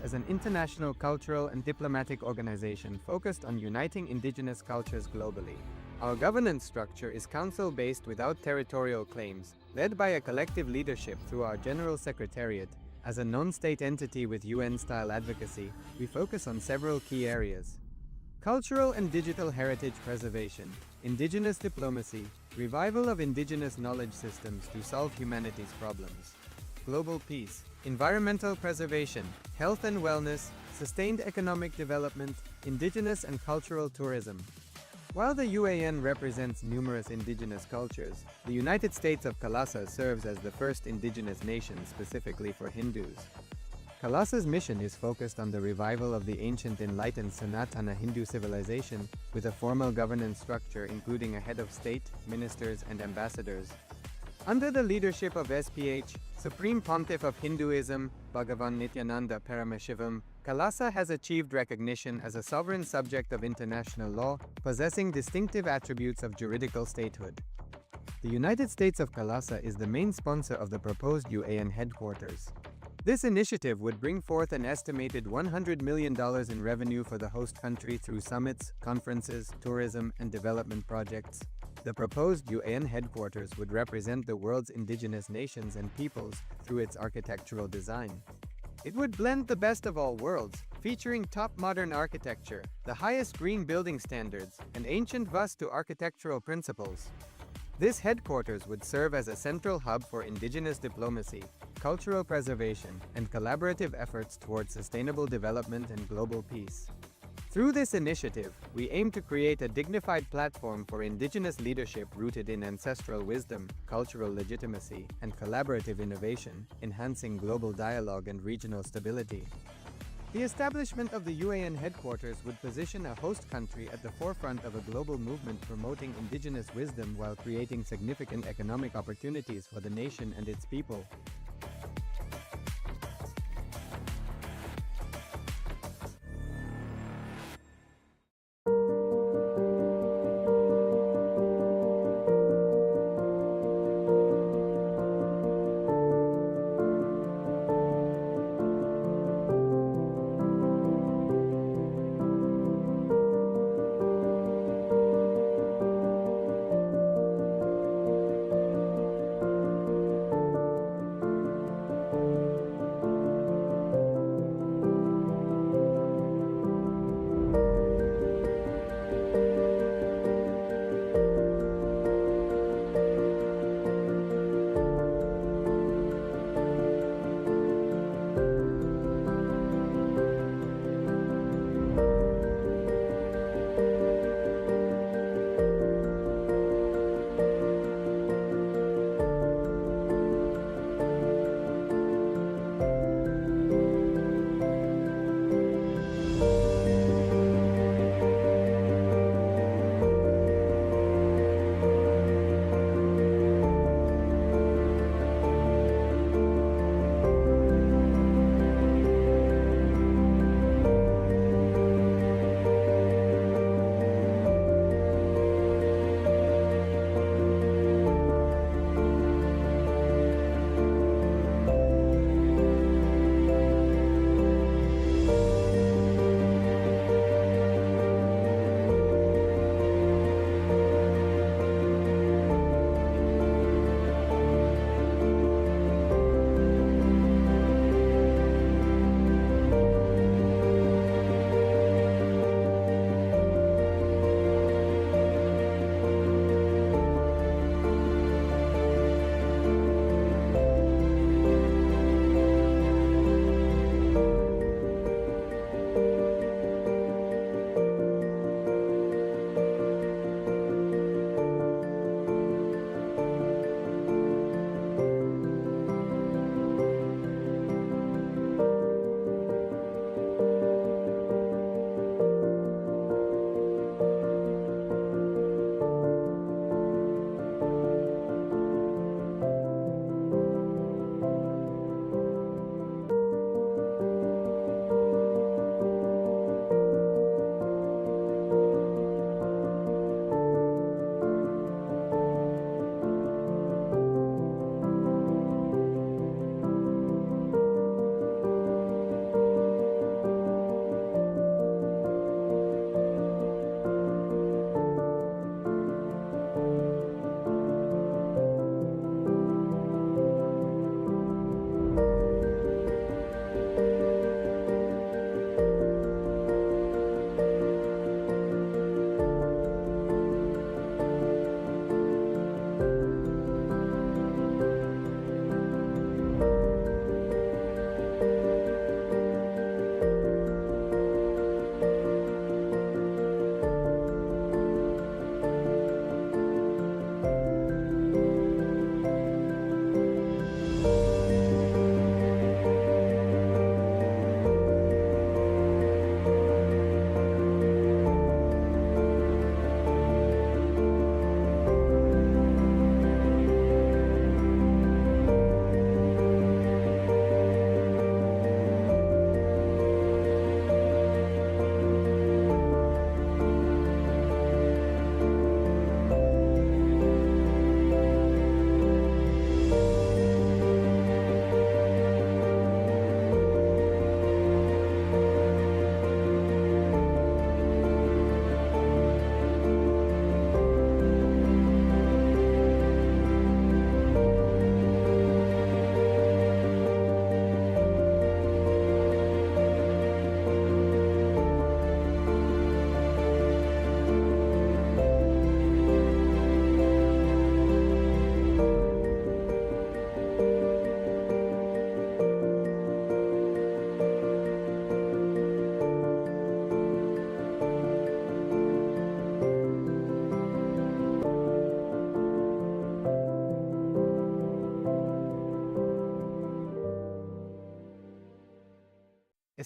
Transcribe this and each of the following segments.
as an international cultural and diplomatic organization focused on uniting indigenous cultures globally. Our governance structure is council-based without territorial claims, led by a collective leadership through our General Secretariat. As a non-state entity with UN-style advocacy, we focus on several key areas: cultural and digital heritage preservation, indigenous diplomacy, revival of indigenous knowledge systems to solve humanity's problems, global peace, environmental preservation, health and wellness, sustained economic development, indigenous and cultural tourism. While the UAN represents numerous indigenous cultures, the United States of KAILASA serves as the first indigenous nation specifically for Hindus. KAILASA's mission is focused on the revival of the ancient enlightened Sanatana Hindu civilization, with a formal governance structure including a head of state, ministers, and ambassadors. Under the leadership of SPH, Supreme Pontiff of Hinduism, BHAGAVAN Nithyananda Paramashivaham, KAILASA has achieved recognition as a sovereign subject of international law, possessing distinctive attributes of juridical statehood. The United States of KAILASA is the main sponsor of the proposed UAN headquarters. This initiative would bring forth an estimated $100 million in revenue for the host country through summits, conferences, tourism, and development projects. The proposed UAN headquarters would represent the world's indigenous nations and peoples through its architectural design. It would blend the best of all worlds, featuring top modern architecture, the highest green building standards, and ancient Vastu architectural principles. This headquarters would serve as a central hub for indigenous diplomacy, cultural preservation, and collaborative efforts towards sustainable development and global peace. Through this initiative, we aim to create a dignified platform for indigenous leadership rooted in ancestral wisdom, cultural legitimacy, and collaborative innovation, enhancing global dialogue and regional stability. The establishment of the UAN headquarters would position a host country at the forefront of a global movement promoting indigenous wisdom while creating significant economic opportunities for the nation and its people.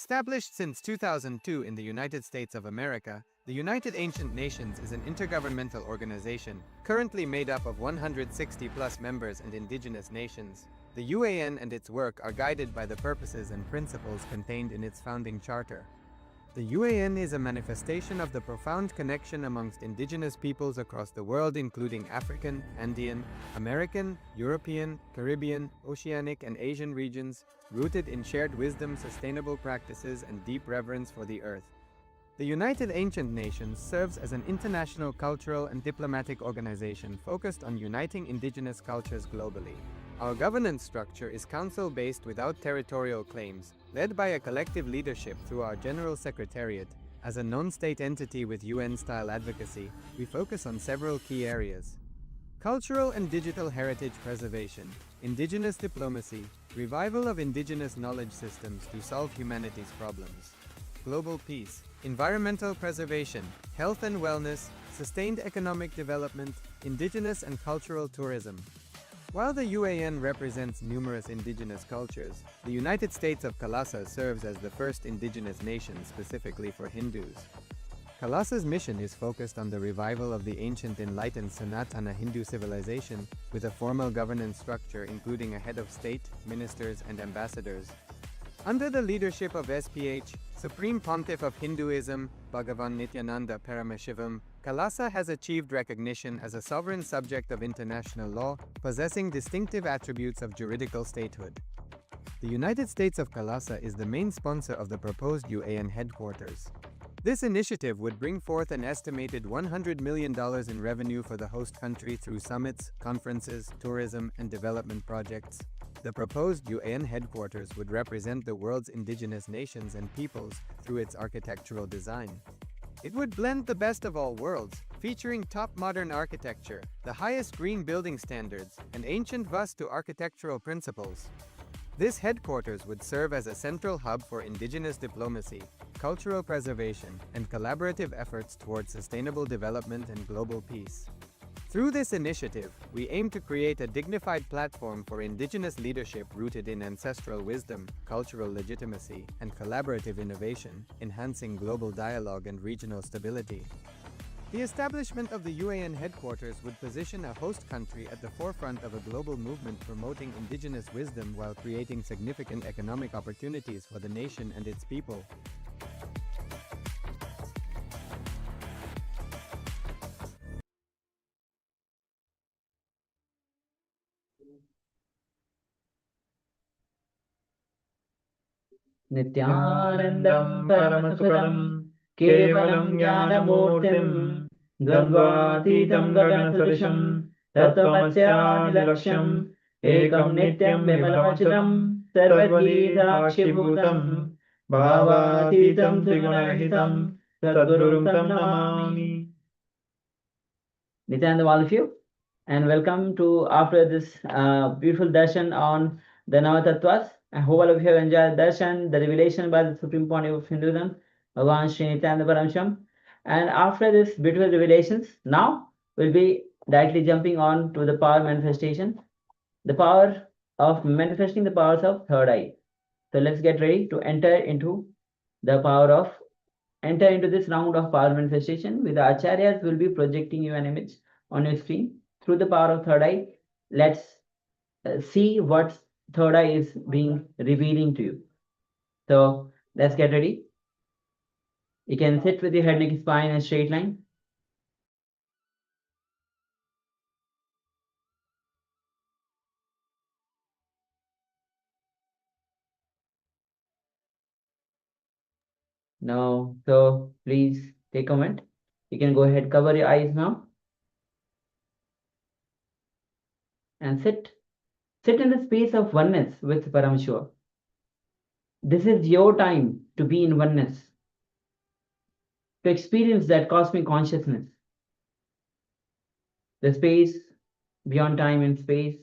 Established since 2002 in the United States of America, the United Ancient Nations is an intergovernmental organization, currently made up of 160-plus members and indigenous nations. The UAN and its work are guided by the purposes and principles contained in its founding charter. The UAN is a manifestation of the profound connection amongst indigenous peoples across the world, including African, Andean, American, European, Caribbean, Oceanic, and Asian regions, rooted in shared wisdom, sustainable practices, and deep reverence for the earth. The United Ancient Nations serves as an international cultural and diplomatic organization focused on uniting indigenous cultures globally. Our governance structure is council-based without territorial claims, led by a collective leadership through our General Secretariat. As a non-state entity with UN-style advocacy, we focus on several key areas: cultural and digital heritage preservation, indigenous diplomacy, revival of indigenous knowledge systems to solve humanity's problems, global peace, environmental preservation, health and wellness, sustained economic development, indigenous and cultural tourism. While the UAN represents numerous indigenous cultures, the United States of KAILASA serves as the first indigenous nation specifically for Hindus. KAILASA's mission is focused on the revival of the ancient enlightened Sanatana Hindu civilization with a formal governance structure including a head of state, ministers, and ambassadors. Under the leadership of SPH, Supreme Pontiff of Hinduism, BHAGAVAN Nithyananda Paramashivaham, KAILASA has achieved recognition as a sovereign subject of international law, possessing distinctive attributes of juridical statehood. The United States of KAILASA is the main sponsor of the proposed UAN headquarters. This initiative would bring forth an estimated $100 million in revenue for the host country through summits, conferences, tourism, and development projects. The proposed UAN headquarters would represent the world's indigenous nations and peoples through its architectural design. It would blend the best of all worlds, featuring top modern architecture, the highest green building standards, and ancient Vastu architectural principles. This headquarters would serve as a central hub for indigenous diplomacy, cultural preservation, and collaborative efforts towards sustainable development and global peace. Through this initiative, we aim to create a dignified platform for indigenous leadership rooted in ancestral wisdom, cultural legitimacy, and collaborative innovation, enhancing global dialogue and regional stability. The establishment of the UAN headquarters would position a host country at the forefront of a global movement promoting indigenous wisdom while creating significant economic opportunities for the nation and its people. Nithyanandam Paramasukadam Kevalam Jnanamurtim Dvandvatitam Gaganasarisham Tattvamasyanilaksham Ekam Nityam Vimalamachitam Sarvadidakshibhutam Bhavatitam Trigunahitam Sadgurum Tam Namami. Nityananda, all of you, and welcome to after this beautiful darshan on the Navatattva's. I hope all of you have enjoyed darshan, the revelation by the Supreme Pontiff of Hinduism, Bhagavan Sri Nithyananda Paramashivaham. And after this beautiful revelations, now we'll be directly jumping on to the power manifestation, the power of manifesting the powers of third eye. So let's get ready to enter into this round of power manifestation. With the acharyas will be projecting you an image on your screen through the power of third eye. Let's see what third eye is being revealing to you. So let's get ready. You can sit with your head, neck, spine in a straight line. No, so please take a moment. You can go ahead, cover your eyes now, and sit in the space of oneness with Parameshwar. This is your time to be in oneness, to experience that cosmic consciousness, the space beyond time and space,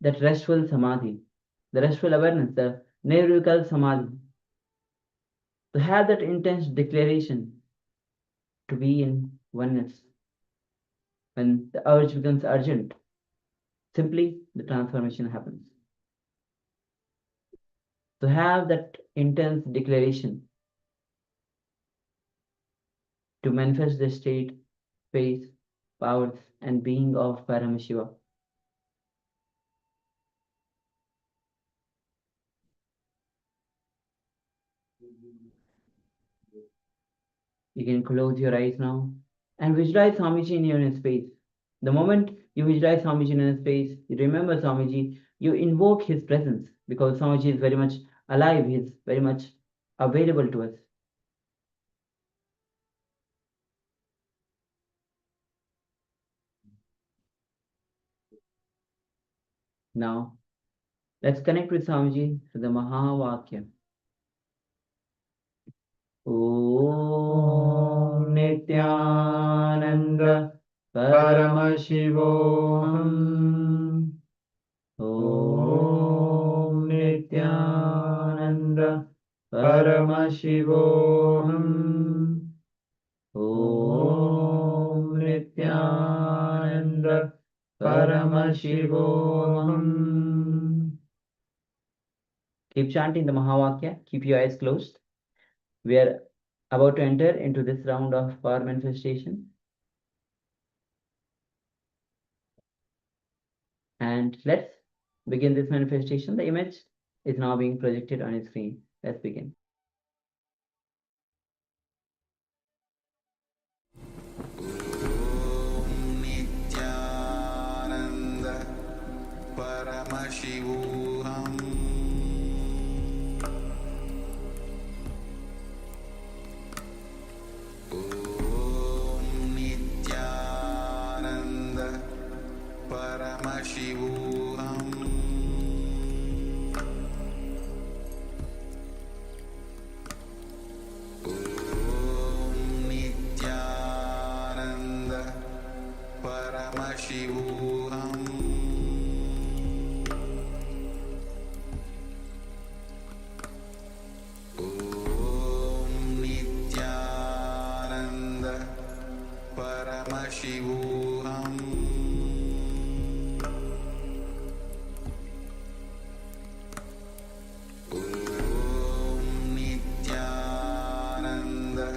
that restful samadhi, the restful awareness, the nirvikal samadhi, to have that intense declaration to be in oneness. When the urge becomes urgent, simply the transformation happens. to have that intense declaration, to manifest the state, space, powers, and being of Paramashiva. You can close your eyes now and visualize Swamiji in your inner space. The moment you visualize Swamiji in your space, you remember Swamiji, you invoke his presence because Swamiji is very much alive, he is very much available to us. Now, let's connect with Swamiji to the Mahavakya. Om Nithyananda Paramashivoham. Om Nithyananda Paramashivoham. Om Nithyananda Paramashivoham. Keep chanting the Mahavakya. Keep your eyes closed. We are about to enter into this round of power manifestation. And let's begin this manifestation. The image is now being projected on your screen. Let's begin. Nithyananda Paramashivoham Nithyananda Paramashivoham Nithyananda Paramashivoham Nithyananda Paramashivoham Nithyananda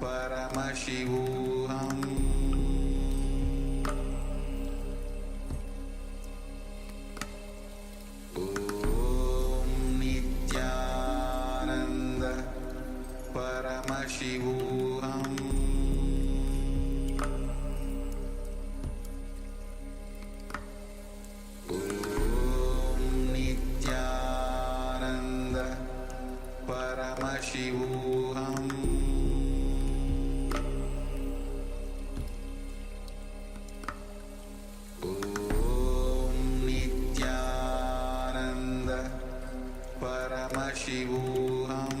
Paramashivoham Nithyananda Paramashivoham Nithyananda Paramashivoham Nithyananda Paramashivoham Nithyananda Paramashivoham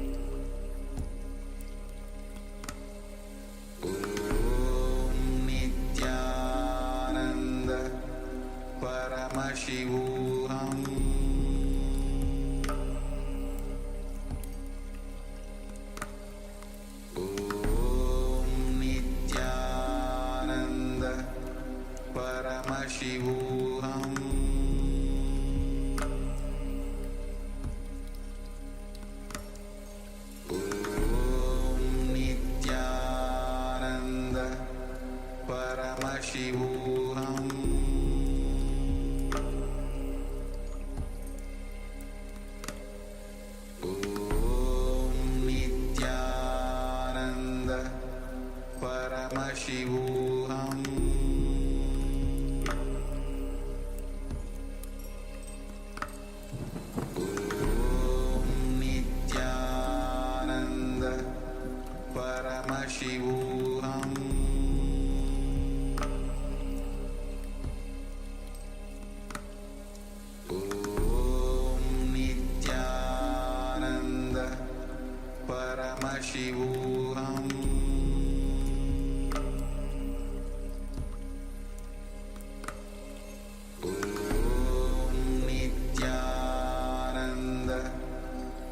Nithyananda Paramashivoham Nithyananda Paramashivoham Nithyananda Paramashivoham Nithyananda Paramashivoham Nithyananda Paramashivoham Nithyananda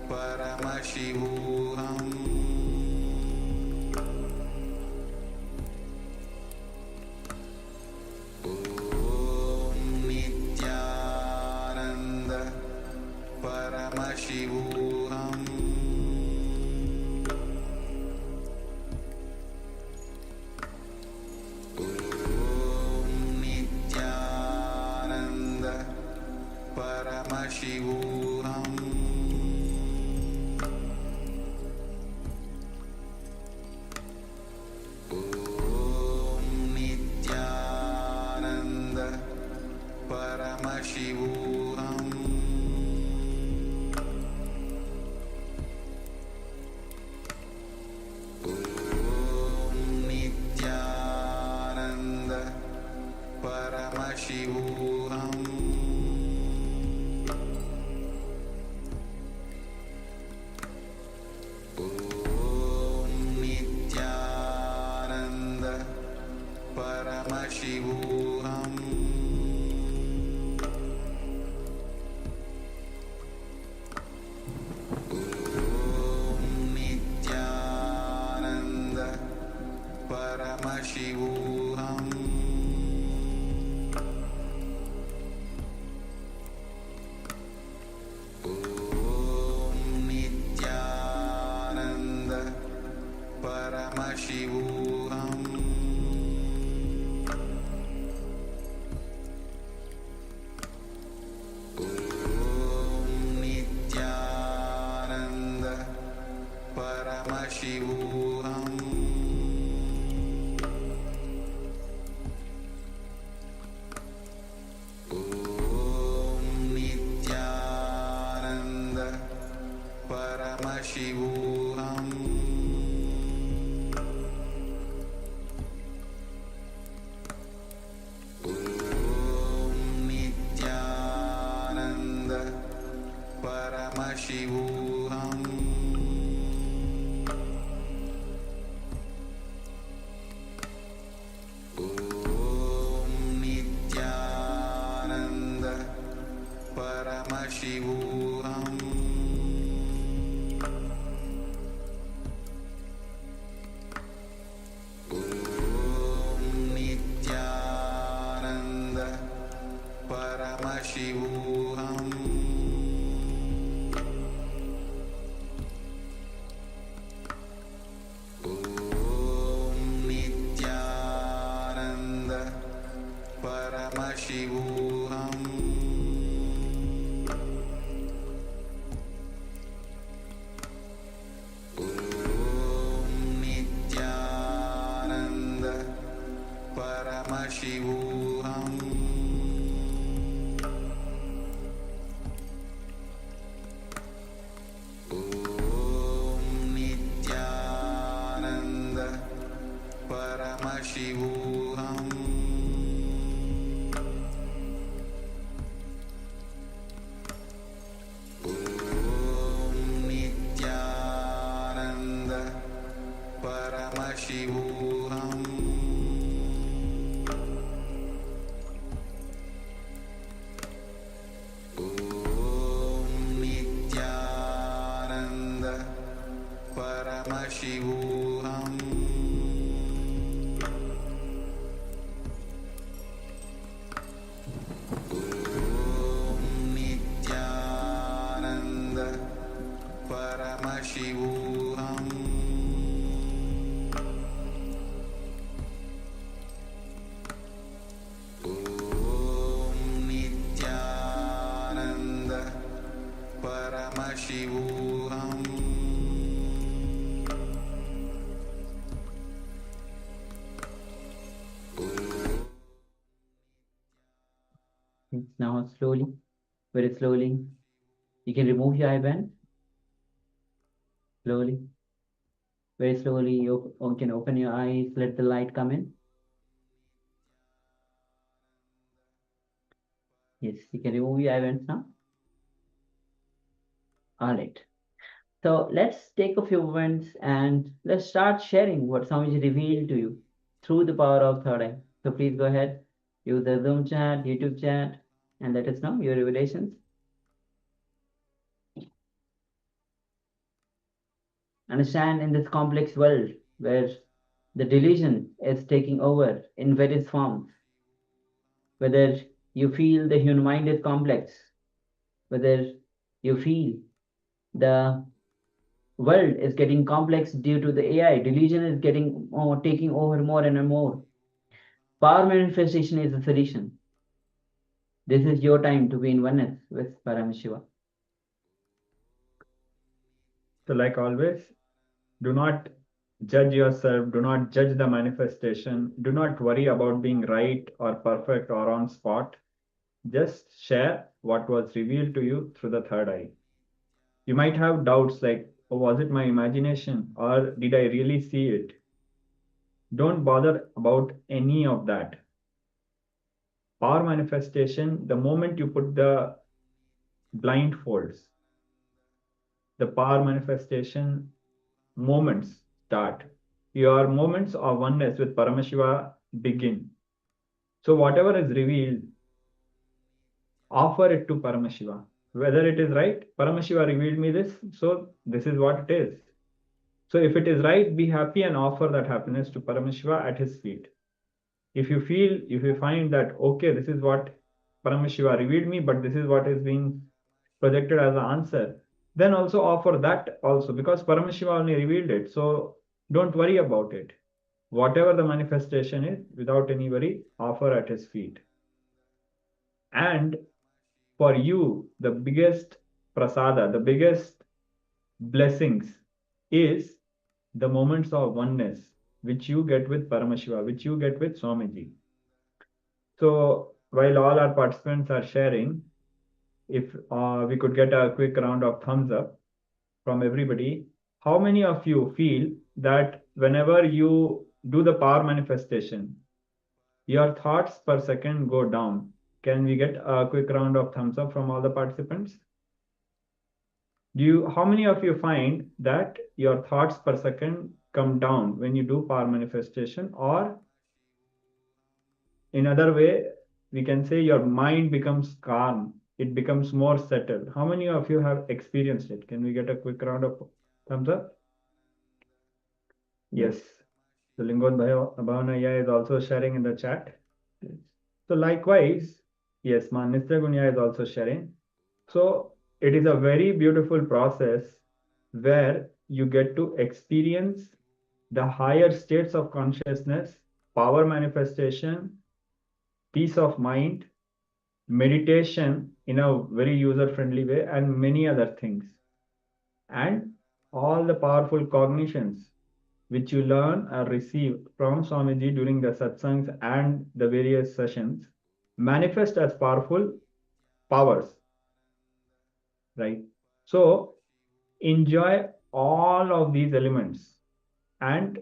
Paramashivoham Nithyananda Paramashivoham Om Nithyananda Paramashivoham Om Nithyananda Paramashivoham Om Nithyananda Paramashivoham Om Nithyananda Paramashivoham Om Nithyananda Paramashivoham Om Nithyananda Paramashivoham Om Nithyananda Paramashivoham Om Nithyananda Paramashivoham Om Nithyananda Paramashivoham Om Nithyananda Paramashivoham Om Nithyananda Paramashivoham Om Nithyananda Paramashivoham Om Nithyananda Paramashivoham Om Nithyananda Paramashivoham Om Nithyananda Paramashivoham Om Nithyananda Paramashivoham Om Nithyananda Paramashivoham Om Nithyananda Paramashivoham Now slowly, very slowly, you can remove your eyeband. Slowly, very slowly, you can open your eyes, let the light come in. Yes, you can remove your eyeband now. All right. So let's take a few moments and let's start sharing what Swamiji revealed to you through the power of third eye. So please go ahead, use the Zoom chat, YouTube chat, and let us know your revelations. Understand, in this complex world where the delusion is taking over in various forms, whether you feel the human mind is complex, whether You feel the world is getting complex due to the AI. Delusion is getting taking over more and more. Power manifestation is the solution. This is your time to be in oneness with Paramashiva. So, like always, do not judge yourself, do not judge the manifestation, do not worry about being right or perfect or on spot. Just share what was revealed to you through the third eye. You might have doubts like, oh, was it my imagination or did I really see it? Don't bother about any of that. Power manifestation, the moment you put the blindfolds, the power manifestation moments start. Your moments of oneness with Paramashiva begin. So whatever is revealed, offer it to Paramashiva. Whether it is right, Paramashiva revealed me this, so this is what it is. So if it is right, be happy and offer that happiness to Paramashiva at his feet. If you find that, okay, this is what Paramashiva revealed me, but this is what is being projected as an answer, then also offer that also, because Paramashiva only revealed it. So don't worry about it. Whatever the manifestation is, without any worry, offer at his feet. And for you, the biggest prasada, the biggest blessings is the moments of oneness, which you get with Paramashiva, which you get with Swamiji. So while all our participants are sharing, if we could get a quick round of thumbs up from everybody, how many of you feel that whenever you do the power manifestation, your thoughts per second go down? Can we get a quick round of thumbs up from all the participants? How many of you find that your thoughts per second come down when you do power manifestation? Or in other way, we can say your mind becomes calm, it becomes more settled. How many of you have experienced it? Can we get a quick round of thumbs up? Yes. So Lingon Bhavana is also sharing in the chat. So likewise, yes, Nithya Gunya is also sharing. So it is a very beautiful process where you get to experience the higher states of consciousness, power manifestation, peace of mind, meditation in a very user-friendly way, and many other things. And all the powerful cognitions which you learn or receive from Swamiji during the satsangs and the various sessions manifest as powerful powers, right? So enjoy all of these elements and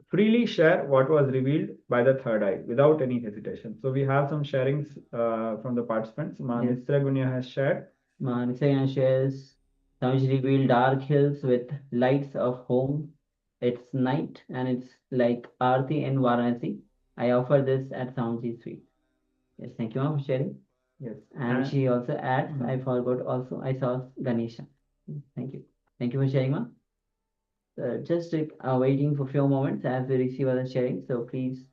freely share what was revealed by the third eye without any hesitation. So we have some sharings from the participants. Nithya Gunya has shared. Nithya shares, Swamiji revealed dark hills with lights of home. It's night and it's like Aarti in Varanasi. I offer this at Swamiji's feet. Yes, thank you, ma'am, for sharing. Yes. And she also adds, I forgot also, I saw Ganesha. Thank you. Thank you for sharing, ma'am. Just waiting for a few moments as we receive other sharing. So please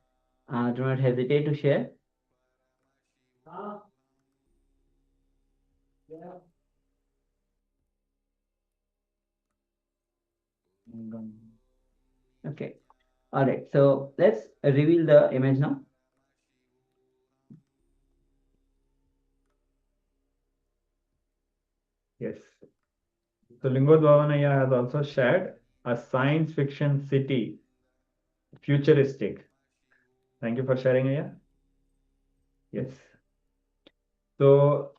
do not hesitate to share. Okay. All right. So let's reveal the image now. Yes. So Lingodvavanaya has also shared a science fiction city, futuristic. Thank you for sharing, Aya. Yes. So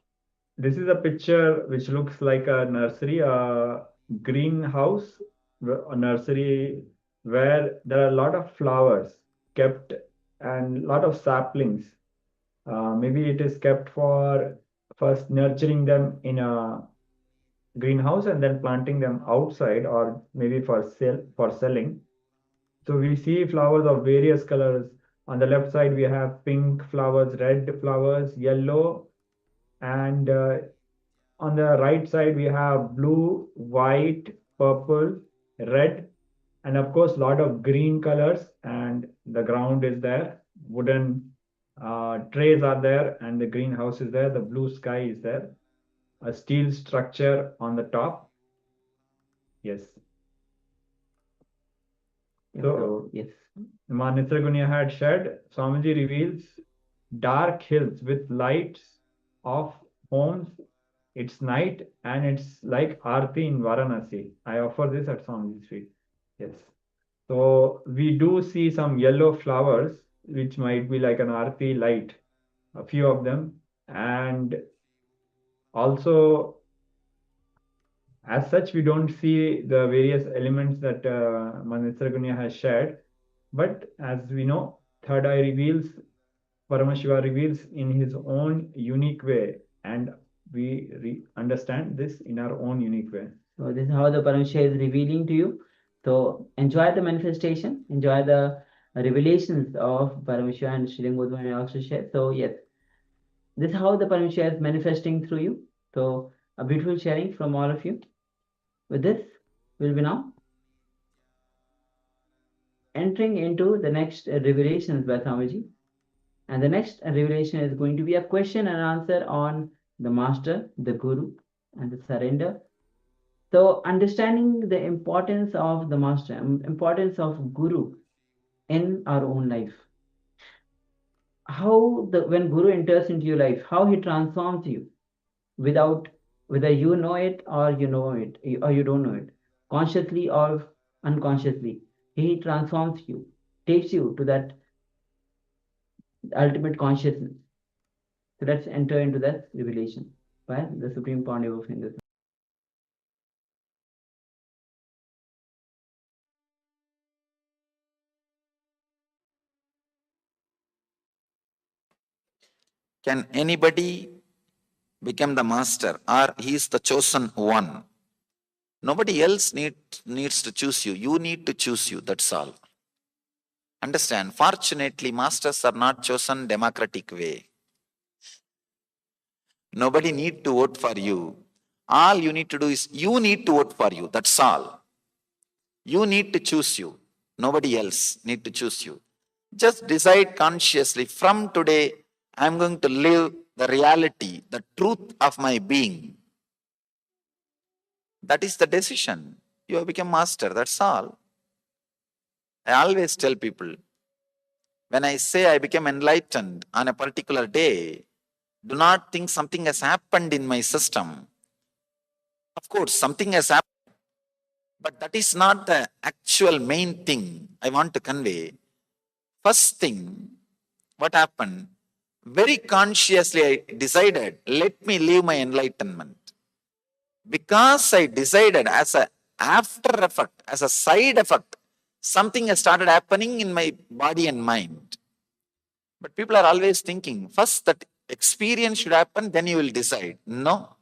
this is a picture which looks like a nursery, a greenhouse, a nursery where there are a lot of flowers kept and a lot of saplings. Maybe it is kept for first nurturing them in a greenhouse and then planting them outside, or maybe for selling. So we see flowers of various colors. On the left side, we have pink flowers, red flowers, yellow, and on the right side, we have blue, white, purple, red, and of course, a lot of green colors. And the ground is there. Wooden trays are there, and the greenhouse is there. The blue sky is there. a steel structure on the top. Yes. So, yes. Nithya Gunya had shared, Swamiji reveals dark hills with lights of homes. It's night and it's like Aarti in Varanasi. I offer this at Swamiji's feet. Yes. So we do see some yellow flowers, which might be like an Aarti light, a few of them. And also, as such, we don't see the various elements that Nithya Gunya has shared. But as we know, third eye reveals, Paramashiva reveals in his own unique way, and we understand this in our own unique way. So this is how the Paramashiva is revealing to you. So enjoy the manifestation, enjoy the revelations of Paramashiva and Sri Gotwani also share. So yes, this is how the Paramashiva is manifesting through you. So a beautiful sharing from all of you. With this, we'll be now entering into the next revelations by Swamiji. And the next revelation is going to be a question and answer on the Master, the Guru, and the surrender. So understanding the importance of the Master, importance of Guru in our own life. How when Guru enters into your life, how he transforms you without whether you know it or you know it or you don't know it, consciously or unconsciously. He transforms you, takes you to that ultimate consciousness. So let's enter into that revelation by the Supreme Pontiff of Hinduism. Can anybody become the master, or he is the chosen one? Nobody else needs to choose you. You need to choose you. That's all. Understand? Fortunately, masters are not chosen democratic way. Nobody need to vote for you. All you need to do is you need to vote for you. That's all. You need to choose you. Nobody else need to choose you. Just decide consciously, from today, I'm going to live the reality, the truth of my being. That is the decision. You have become master, that's all. I always tell people, when I say I became enlightened on a particular day, do not think something has happened in my system. Of course, something has happened, but that is not the actual main thing I want to convey. First thing, what happened? Very consciously I decided, let me live my enlightenment. Because I decided, as a after effect, as a side effect, something has started happening in my body and mind. But people are always thinking, first that experience should happen, then you will decide. No.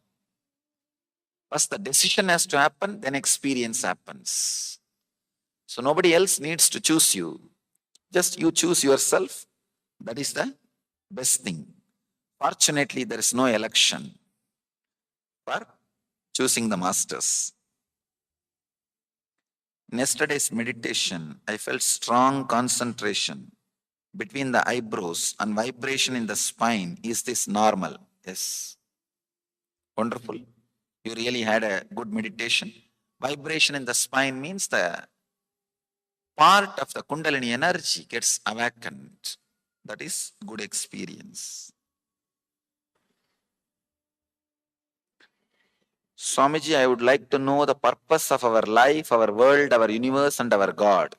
First the decision has to happen, then experience happens. So nobody else needs to choose you. Just you choose yourself. That is the best thing. Fortunately, there is no election for choosing the masters. In yesterday's meditation, I felt strong concentration between the eyebrows and vibration in the spine. Is this normal? Yes. Wonderful. You really had a good meditation. Vibration in the spine means the part of the Kundalini energy gets awakened. That is good experience. Swamiji, I would like to know the purpose of our life, our world, our universe, and our God.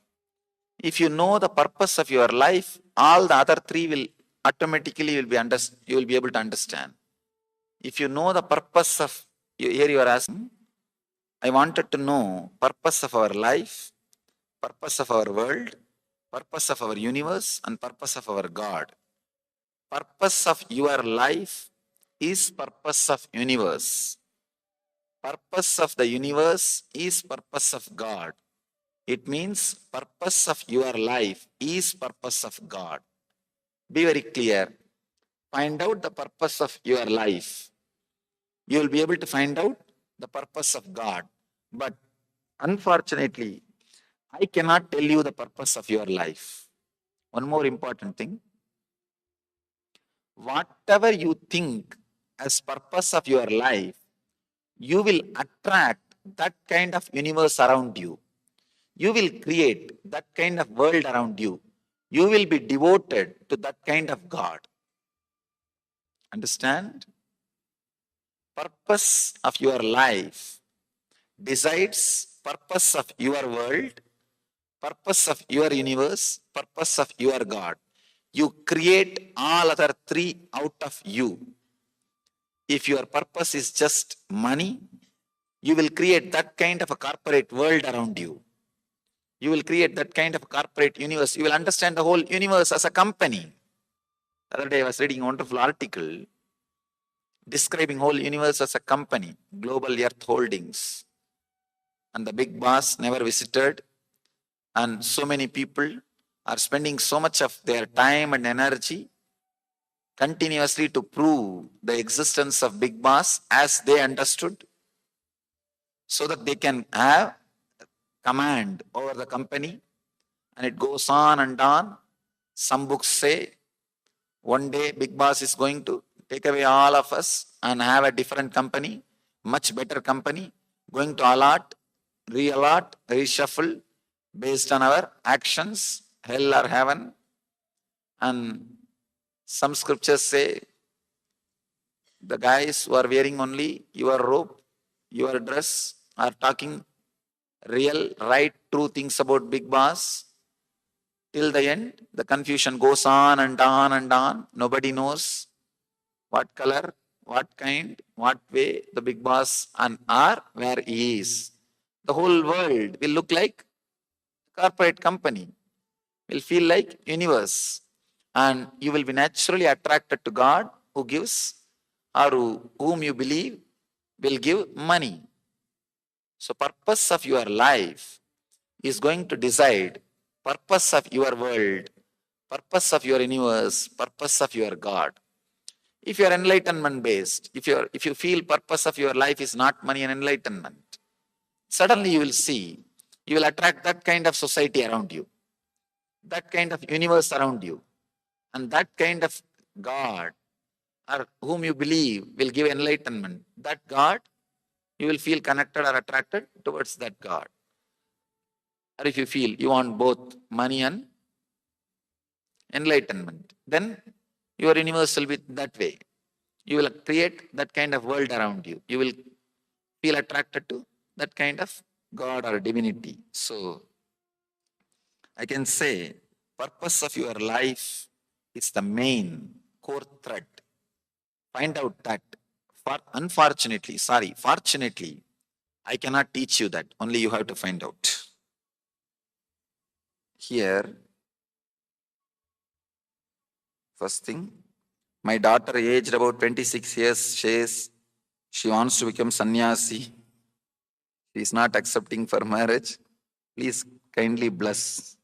If you know the purpose of your life, all the other three will automatically you will be able to understand. If you know the purpose of, here you are asking, I wanted to know purpose of our life, purpose of our world, purpose of our universe, and purpose of our God. Purpose of your life is purpose of universe. Purpose of the universe is purpose of God. It means purpose of your life is purpose of God. Be very clear. Find out the purpose of your life. You will be able to find out the purpose of God. But unfortunately, I cannot tell you the purpose of your life. One more important thing. Whatever you think as purpose of your life, you will attract that kind of universe around you. You will create that kind of world around you. You will be devoted to that kind of God. Understand? Purpose of your life decides purpose of your world, purpose of your universe, purpose of your God. You create all other three out of you. If your purpose is just money, you will create that kind of a corporate world around you. You will create that kind of a corporate universe. You will understand the whole universe as a company. The other day I was reading a wonderful article describing whole universe as a company, Global Earth Holdings. And the big boss never visited. And so many people are spending so much of their time and energy continuously to prove the existence of big boss as they understood, so that they can have command over the company. And it goes on and on. Some books say one day big boss is going to take away all of us and have a different company, much better company, going to allot, reshuffle based on our actions, hell or heaven. And some scriptures say the guys who are wearing only your robe, your dress, are talking real, right, true things about big boss. Till the end, the confusion goes on and on and on. Nobody knows what color, what kind, what way the big boss and are, where he is. The whole world will look like corporate company, will feel like universe. And you will be naturally attracted to God, who gives, or whom you believe will give money. So purpose of your life is going to decide purpose of your world, purpose of your universe, purpose of your God. If you are enlightenment based, if you feel purpose of your life is not money and enlightenment, suddenly you will see, you will attract that kind of society around you, that kind of universe around you, and that kind of God, or whom you believe will give enlightenment. That God, you will feel connected or attracted towards that God. Or if you feel you want both money and enlightenment, then your universe will be that way. You will create that kind of world around you. You will feel attracted to that kind of God or divinity. So I can say purpose of your life is the main core thread. Find out that. Fortunately, I cannot teach you that. Only you have to find out. Here, first thing, my daughter aged about 26 years says she wants to become sannyasi. She is not accepting for marriage. Please kindly bless.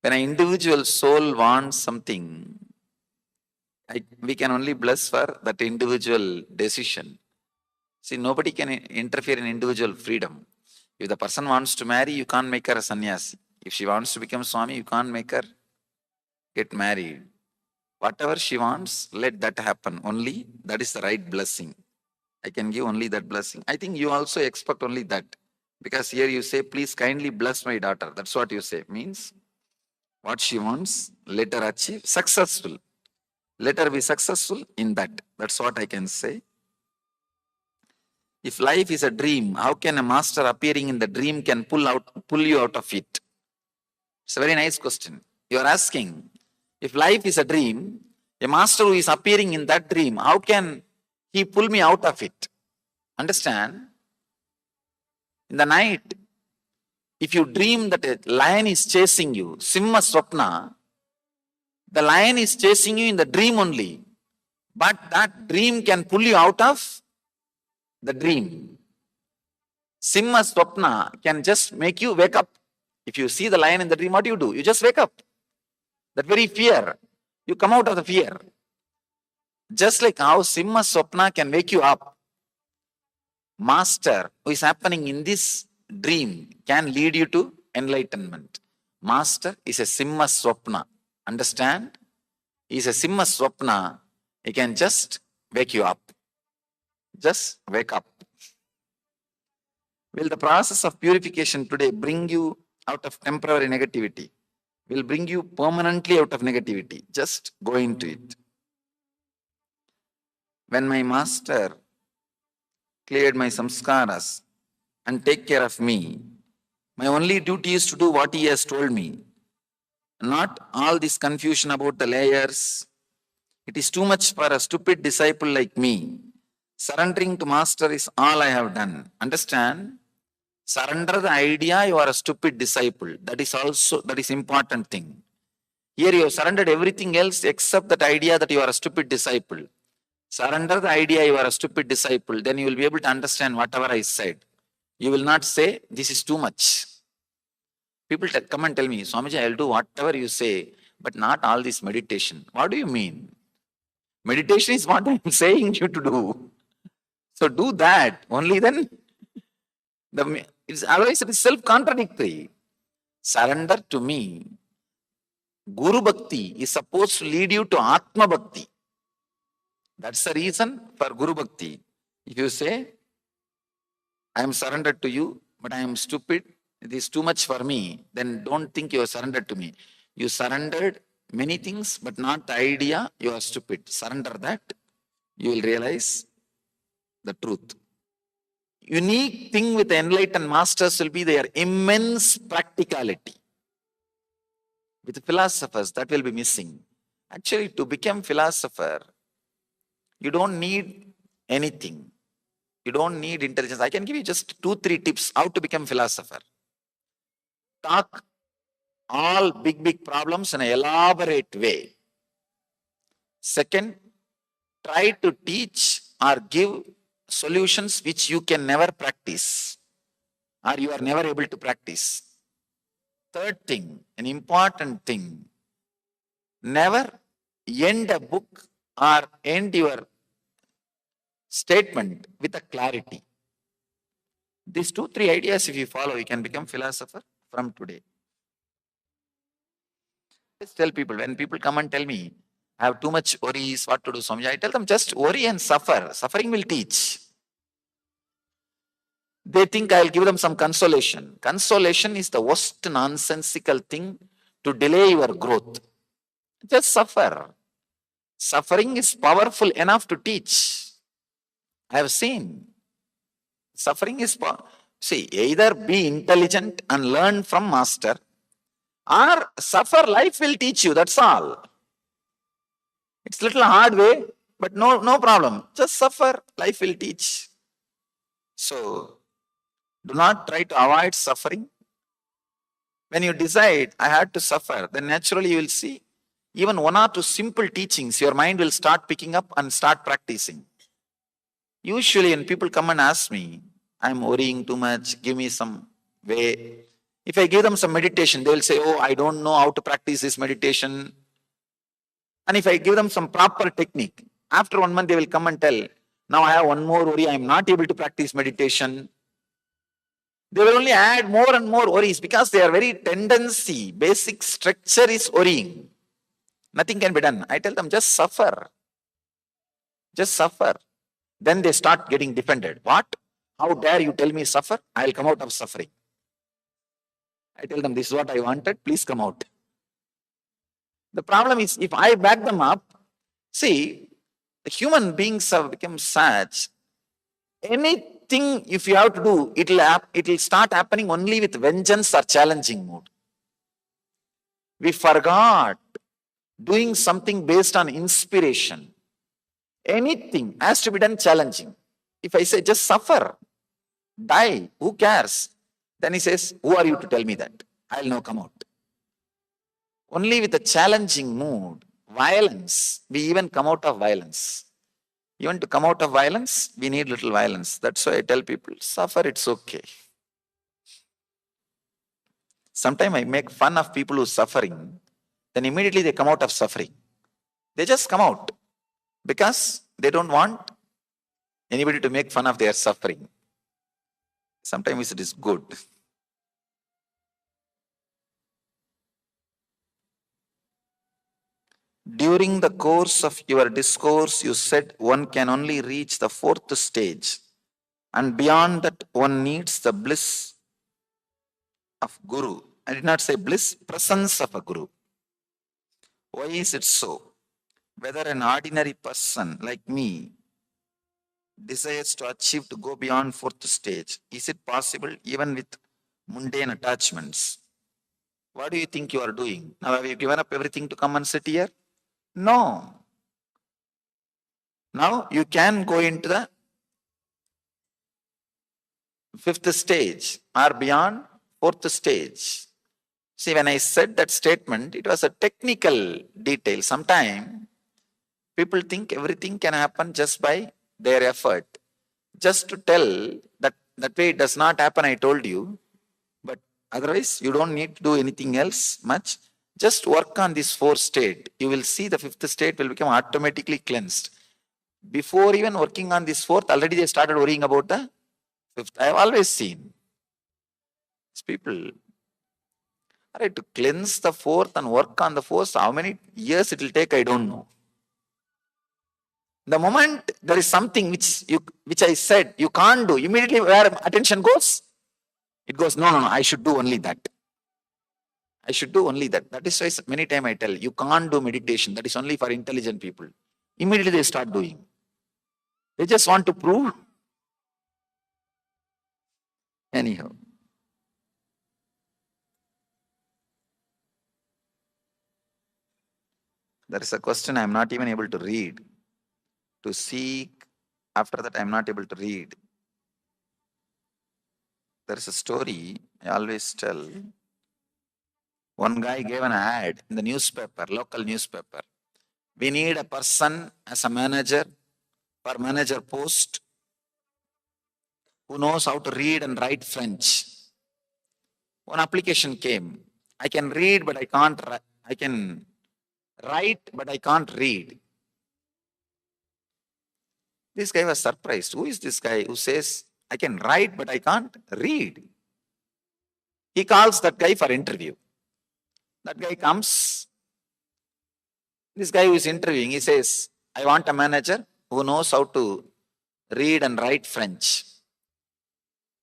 When an individual soul wants something, we can only bless for that individual decision. See, nobody can interfere in individual freedom. If the person wants to marry, you can't make her a sannyasi. If she wants to become Swami, you can't make her get married. Whatever she wants, let that happen. Only that is the right blessing. I can give only that blessing. I think you also expect only that. Because here you say, please kindly bless my daughter. That's what you say. Means what she wants, let her achieve successful. Let her be successful in that. That's what I can say. If life is a dream, how can a master appearing in the dream can pull you out of it? It's a very nice question. You are asking, if life is a dream, a master who is appearing in that dream, how can he pull me out of it? Understand? In the night, if you dream that a lion is chasing you, Simha Swapna, the lion is chasing you in the dream only. But that dream can pull you out of the dream. Simha Swapna can just make you wake up. If you see the lion in the dream, what do? You just wake up. That very fear, you come out of the fear. Just like how Simha Swapna can wake you up, master who is happening in this dream can lead you to enlightenment. Master is a Simha Swapna. Understand? He is a Simha Swapna. He can just wake you up. Just wake up. Will the process of purification today bring you out of temporary negativity? Will bring you permanently out of negativity? Just go into it. When my master cleared my samskaras and take care of me, my only duty is to do what he has told me. Not all this confusion about the layers. It is too much for a stupid disciple like me. Surrendering to master is all I have done. Understand? Surrender the idea you are a stupid disciple. That is important thing. Here you have surrendered everything else except that idea that you are a stupid disciple. Surrender the idea you are a stupid disciple, then you will be able to understand whatever I said. You will not say, this is too much. People come and tell me, Swamiji, I will do whatever you say, but not all this meditation. What do you mean? Meditation is what I am saying you to do. So do that. Only then, otherwise it is self-contradictory. Surrender to me. Guru Bhakti is supposed to lead you to Atma Bhakti. That's the reason for Guru Bhakti. If you say, I am surrendered to you, but I am stupid, it is too much for me, then don't think you are surrendered to me. You surrendered many things, but not the idea you are stupid. Surrender that, you will realize the truth. Unique thing with the enlightened masters will be their immense practicality. With philosophers, that will be missing. Actually, to become philosopher, you don't need anything. You don't need intelligence. I can give you just 2-3 tips how to become philosopher. Talk all big problems in an elaborate way. Second, try to teach or give solutions which you can never practice or you are never able to practice. Third thing, an important thing, never end a book or end your statement with a clarity. These 2-3 ideas, if you follow, you can become philosopher from today. I tell people, when people come and tell me, I have too much worries, what to do, Swamiji, I tell them just worry and suffer. Suffering will teach. They think I'll give them some consolation. Consolation is the worst nonsensical thing to delay your growth. Just suffer. Suffering is powerful enough to teach. I have seen. Suffering is powerful. See, either be intelligent and learn from master, or suffer, life will teach you, that's all. It's a little hard way, but no problem. Just suffer, life will teach. So, do not try to avoid suffering. When you decide, I had to suffer, then naturally you will see, even 1 or 2 simple teachings, your mind will start picking up and start practicing. Usually when people come and ask me, I'm worrying too much, give me some way. If I give them some meditation, they will say, oh, I don't know how to practice this meditation. And if I give them some proper technique, after 1 month they will come and tell, now I have one more worry, I am not able to practice meditation. They will only add more and more worries because their very tendency, basic structure is worrying. Nothing can be done. I tell them, just suffer. Just suffer. Then they start getting defended. What? How dare you tell me suffer? I will come out of suffering. I tell them, this is what I wanted, please come out. The problem is, if I back them up, see, the human beings have become such, anything if you have to do, it will start happening only with vengeance or challenging mood. We forgot doing something based on inspiration. Anything has to be done challenging. If I say just suffer, die, who cares? Then he says, who are you to tell me that? I'll now come out. Only with a challenging mood, violence, we even come out of violence. Even to come out of violence, we need little violence. That's why I tell people, suffer, it's okay. Sometimes I make fun of people who are suffering, then immediately they come out of suffering. They just come out because they don't want anybody to make fun of their suffering. Sometimes it is good. During the course of your discourse, you said one can only reach the fourth stage, and beyond that, one needs the bliss of Guru. I did not say bliss, presence of a Guru. Why is it so? Whether an ordinary person like me desires to achieve to go beyond fourth stage, is it possible even with mundane attachments? What do you think you are doing? Now have you given up everything to come and sit here? No. Now you can go into the fifth stage or beyond fourth stage. See, when I said that statement, it was a technical detail. Sometimes people think everything can happen just by their effort. Just to tell that that way it does not happen, I told you. But otherwise, you don't need to do anything else much. Just work on this fourth state. You will see the fifth state will become automatically cleansed. Before even working on this fourth, already they started worrying about the fifth. I have always seen these people. All right, to cleanse the fourth and work on the fourth, how many years it will take, I don't know. The moment there is something which I said you can't do, immediately where attention goes, it goes, no, I should do only that. I should do only that. That is why many times I tell you can't do meditation. That is only for intelligent people. Immediately they start doing. They just want to prove. Anyhow. There is a question I am not even able to read. To seek, after that I am not able to read. There is a story I always tell. One guy gave an ad in the newspaper, local newspaper. We need a person as a manager for manager post who knows how to read and write French. One application came. I can read, but I can't. I can write, but I can't read. This guy was surprised. Who is this guy who says, I can write, but I can't read? He calls that guy for interview. That guy comes. This guy who is interviewing, he says, I want a manager who knows how to read and write French.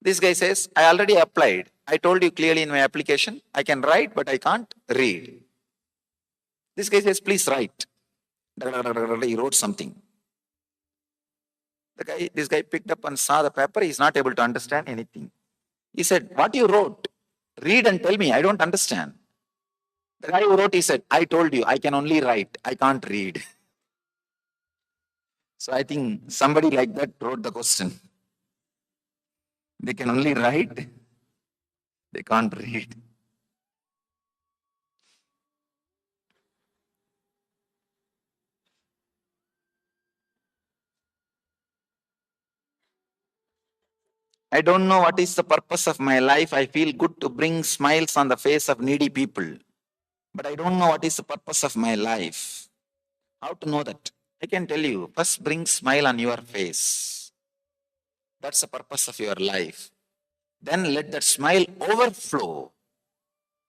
This guy says, I already applied. I told you clearly in my application, I can write, but I can't read. This guy says, please write. He wrote something. This guy picked up and saw the paper. He's not able to understand anything. He said, what you wrote? Read and tell me. I don't understand. The guy who wrote, he said, I told you, I can only write. I can't read. So I think somebody like that wrote the question. They can only write. They can't read. I don't know what is the purpose of my life. I feel good to bring smiles on the face of needy people. But I don't know what is the purpose of my life. How to know that? I can tell you. First, bring smile on your face. That's the purpose of your life. Then let that smile overflow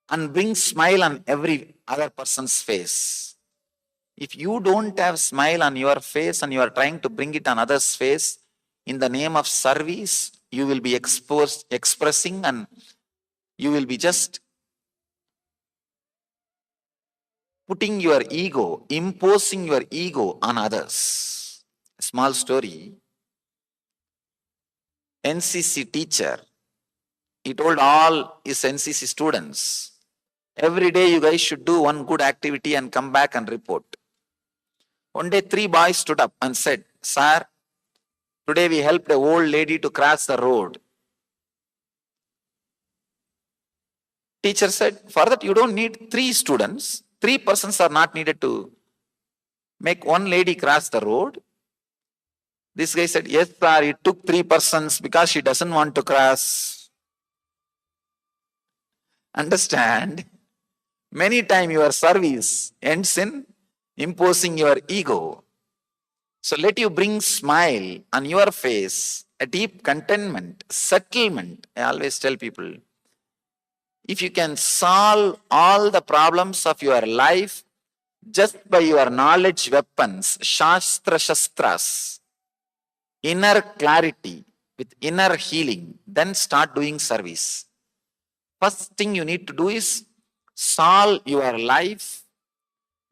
and bring smile on every other person's face. If you don't have smile on your face and you are trying to bring it on others' face, in the name of service, you will be expressing and you will be just putting your ego, imposing your ego on others. A small story. NCC teacher, he told all his NCC students, every day you guys should do one good activity and come back and report. One day 3 boys stood up and said, sir, today we helped an old lady to cross the road. Teacher said, for that you don't need 3 students. 3 persons are not needed to make one lady cross the road. This guy said, yes sir, it took 3 persons because she doesn't want to cross. Understand? Many times your service ends in imposing your ego. So let you bring smile on your face, a deep contentment, settlement. I always tell people, if you can solve all the problems of your life just by your knowledge weapons, Shastra Shastras, inner clarity, with inner healing, then start doing service. First thing you need to do is solve your life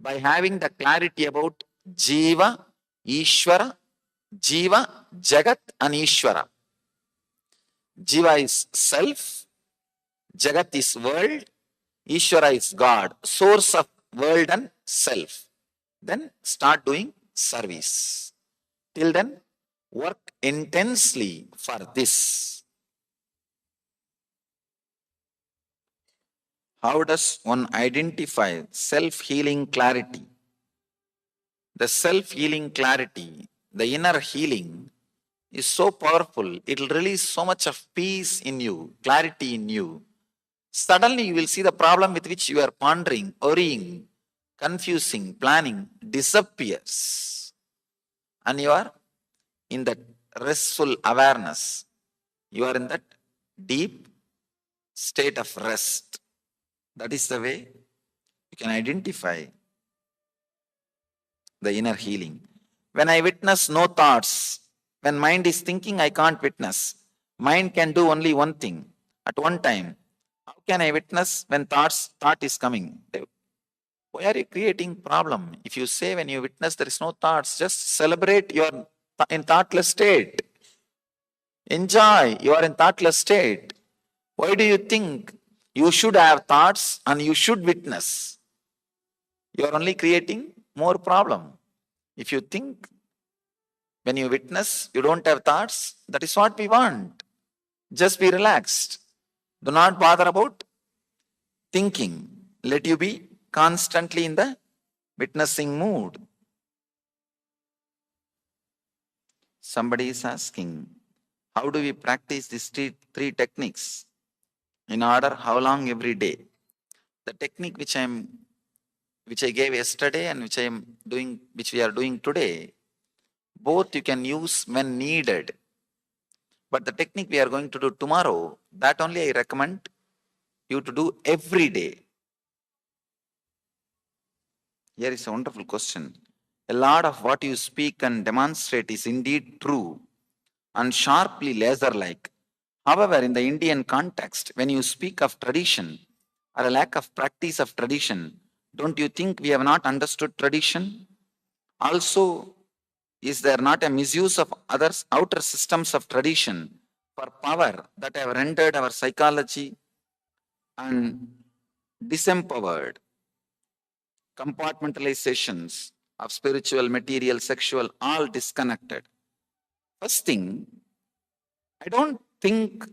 by having the clarity about Jiva, Ishvara, Jiva, Jagat and Ishvara. Jiva is self, Jagat is world, Ishvara is God, source of world and self. Then start doing service. Till then, work intensely for this. How does one identify self-healing clarity? The self-healing clarity, the inner healing is so powerful. It will release so much of peace in you, clarity in you. Suddenly you will see the problem with which you are pondering, worrying, confusing, planning disappears. And you are in that restful awareness. You are in that deep state of rest. That is the way you can identify the inner healing. When I witness no thoughts, when mind is thinking, I can't witness. Mind can do only one thing at one time. How can I witness when thought is coming? Why are you creating problem? If you say when you witness there is no thoughts, just celebrate you are in thoughtless state. Enjoy, you are in thoughtless state. Why do you think you should have thoughts and you should witness? You are only creating more problem. If you think when you witness, you don't have thoughts, that is what we want. Just be relaxed. Do not bother about thinking. Let you be constantly in the witnessing mood. Somebody is asking, how do we practice these three techniques? In order, how long every day? The technique which I gave yesterday and which we are doing today, both you can use when needed. But the technique we are going to do tomorrow, that only I recommend you to do every day. Here is a wonderful question. A lot of what you speak and demonstrate is indeed true and sharply laser-like. However, in the Indian context, when you speak of tradition or a lack of practice of tradition, don't you think we have not understood tradition? Also, is there not a misuse of others outer systems of tradition for power that have rendered our psychology and disempowered compartmentalizations of spiritual, material, sexual, all disconnected? First thing, I don't think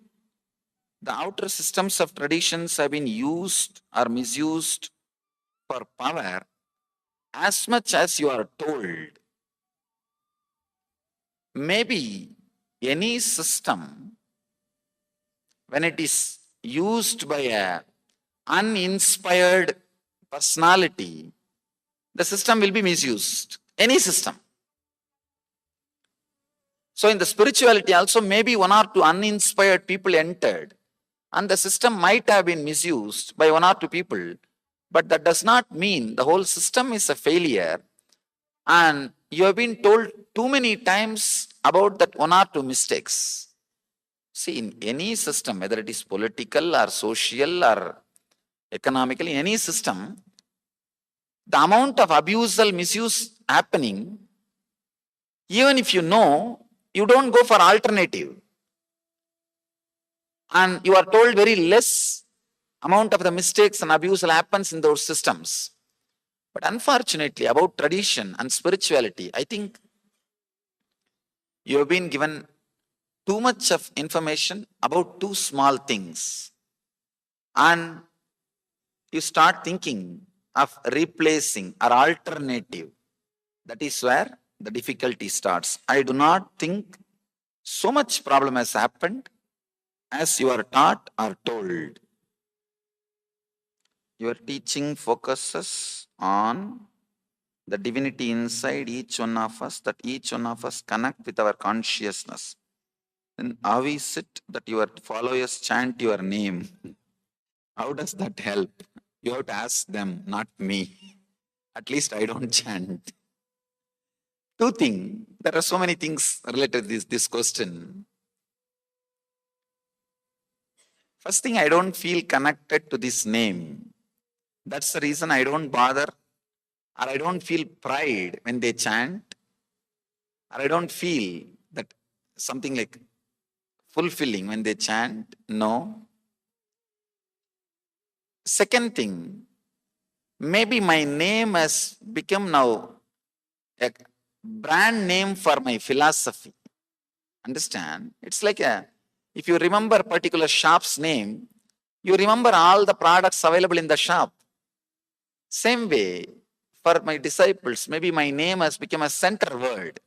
the outer systems of traditions have been used or misused for power as much as you are told. Maybe any system, when it is used by a uninspired personality, the system will be misused. Any system. So in the spirituality also, maybe one or two uninspired people entered and the system might have been misused by one or two people, but that does not mean the whole system is a failure. And you have been told too many times about that one or two mistakes. See, in any system, whether it is political or social or economical, in any system, the amount of abuse or misuse happening, even if you know, you don't go for alternative. And you are told very less amount of the mistakes and abuse happens in those systems. But unfortunately, about tradition and spirituality, I think you have been given too much of information about two small things. And you start thinking of replacing or alternative. That is where the difficulty starts. I do not think so much problem has happened as you are taught or told. Your teaching focuses on the divinity inside each one of us, that each one of us connect with our consciousness. Then how is it that your followers chant your name? How does that help? You have to ask them, not me. At least I don't chant. Two things. There are so many things related to this question. First thing, I don't feel connected to this name. That's the reason I don't bother, or I don't feel pride when they chant, or I don't feel that something like fulfilling when they chant. No. Second thing, maybe my name has become now a brand name for my philosophy. Understand? It's like if you remember a particular shop's name, you remember all the products available in the shop. Same way, for my disciples, maybe my name has become a center word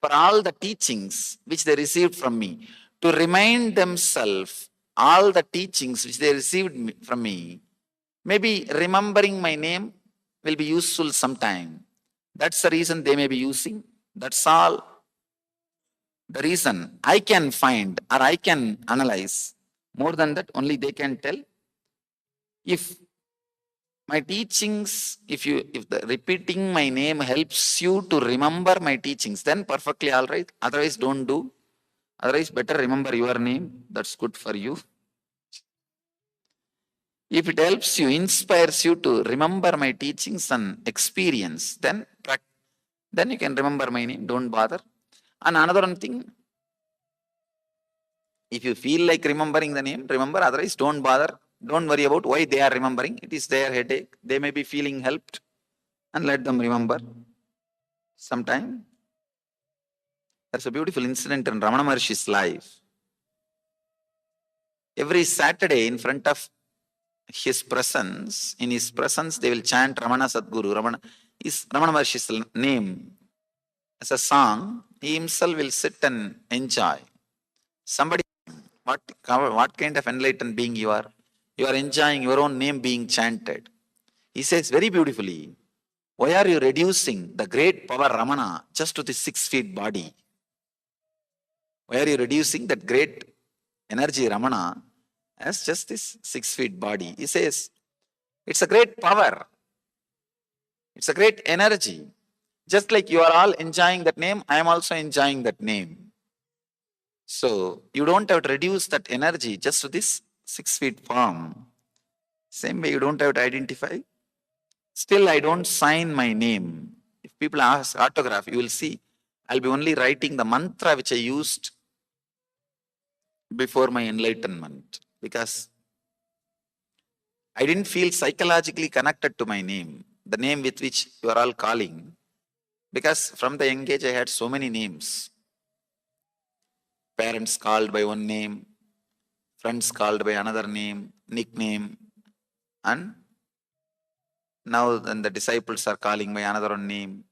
for all the teachings which they received from me, to remind themselves all the teachings which they received from me. Maybe remembering my name will be useful sometime. That's the reason they may be using. That's all the reason I can find or I can analyze. More than that, only they can tell. If my teachings, if repeating my name helps you to remember my teachings, then perfectly all right. Otherwise, don't do. Otherwise, better remember your name. That's good for you. If it helps you, inspires you to remember my teachings and experience, then you can remember my name. Don't bother. And another one thing, if you feel like remembering the name, remember. Otherwise, don't bother. Don't worry about why they are remembering. It is their headache. They may be feeling helped, and let them remember sometime. There's a beautiful incident in Ramana Maharshi's life. Every Saturday, in front of his presence, in his presence, they will chant Ramana Sadguru. Ramana Maharshi's name as a song. He himself will sit and enjoy. Somebody, what kind of enlightened being you are? You are enjoying your own name being chanted. He says very beautifully, why are you reducing the great power Ramana just to the 6 feet body? Why are you reducing that great energy Ramana as just this 6 feet body? He says, it's a great power. It's a great energy. Just like you are all enjoying that name, I am also enjoying that name. So you don't have to reduce that energy just to this 6 feet form. Same way you don't have to identify. Still, I don't sign my name. If people ask autograph, you will see, I'll be only writing the mantra which I used before my enlightenment, because I didn't feel psychologically connected to my name, the name with which you are all calling, because from the young age I had so many names. Parents called by one name, friends called by another name, nickname, and now then the disciples are calling by another one name.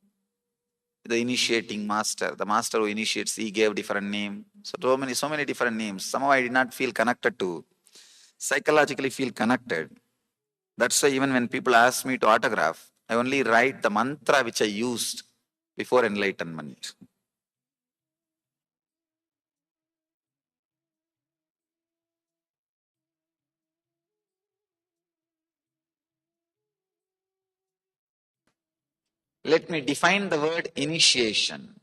The initiating master, the master who initiates, he gave different name. So many different names. Somehow I did not feel connected to, psychologically feel connected. That's why even when people ask me to autograph, I only write the mantra which I used before enlightenment. Let me define the word initiation.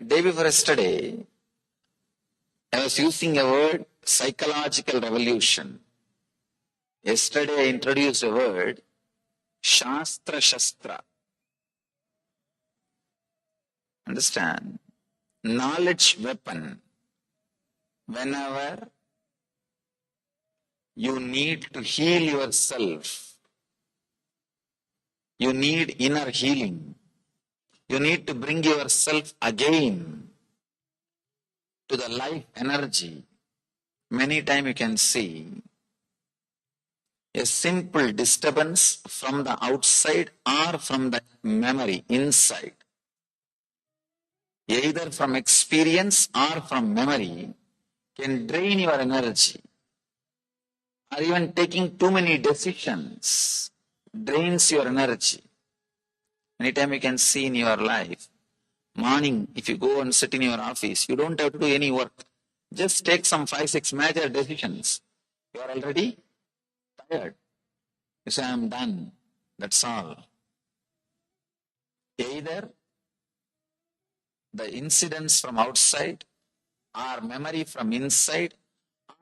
Day before yesterday, I was using a word, psychological revolution. Yesterday I introduced a word, Shastra Shastra. Understand? Knowledge weapon. Whenever you need to heal yourself, you need inner healing. You need to bring yourself again to the life energy. Many times you can see a simple disturbance from the outside or from the memory inside. Either from experience or from memory can drain your energy. Or even taking too many decisions drains your energy. Anytime you can see in your life, Morning, if you go and sit in your office, you don't have to do any work. Just take some 5-6 major decisions. You are already tired. You say, I'm done. That's all. Either the incidents from outside or memory from inside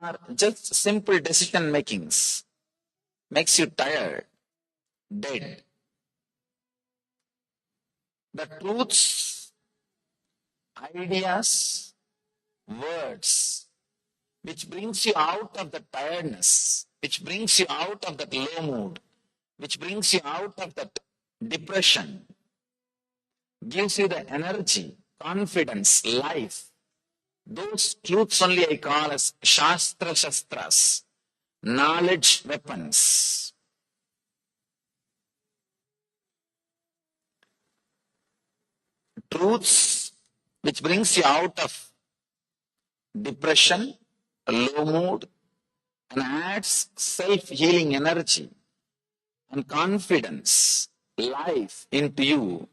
or just simple decision makings makes you tired, dead. The truths, ideas, words, which brings you out of the tiredness, which brings you out of that low mood, which brings you out of that depression, gives you the energy, confidence, life. Those truths only I call as Shastra Shastras, knowledge weapons. Truths which brings you out of depression, low mood, and adds self-healing energy and confidence, life into you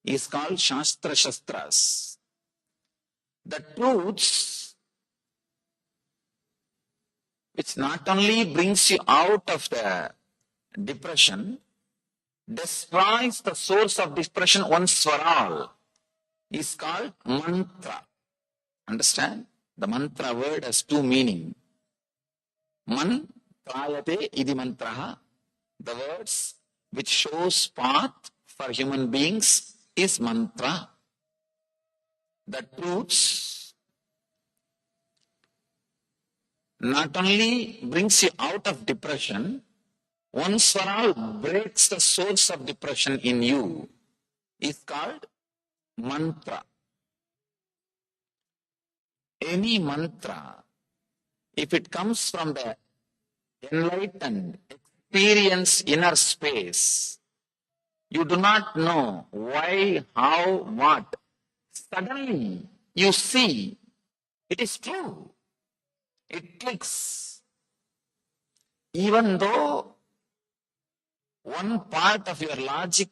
is called Shastra Shastras. The truths which not only brings you out of the depression, destroys the source of depression once for all, is called mantra. Understand? The mantra word has two meanings. Man prayate idi mantraha. The words which shows path for human beings is mantra. The truths not only brings you out of depression, once for all breaks the source of depression in you, is called mantra. Any mantra, if it comes from the enlightened, experienced inner space, you do not know why, how, what. Suddenly you see it is true. It clicks. Even though one part of your logic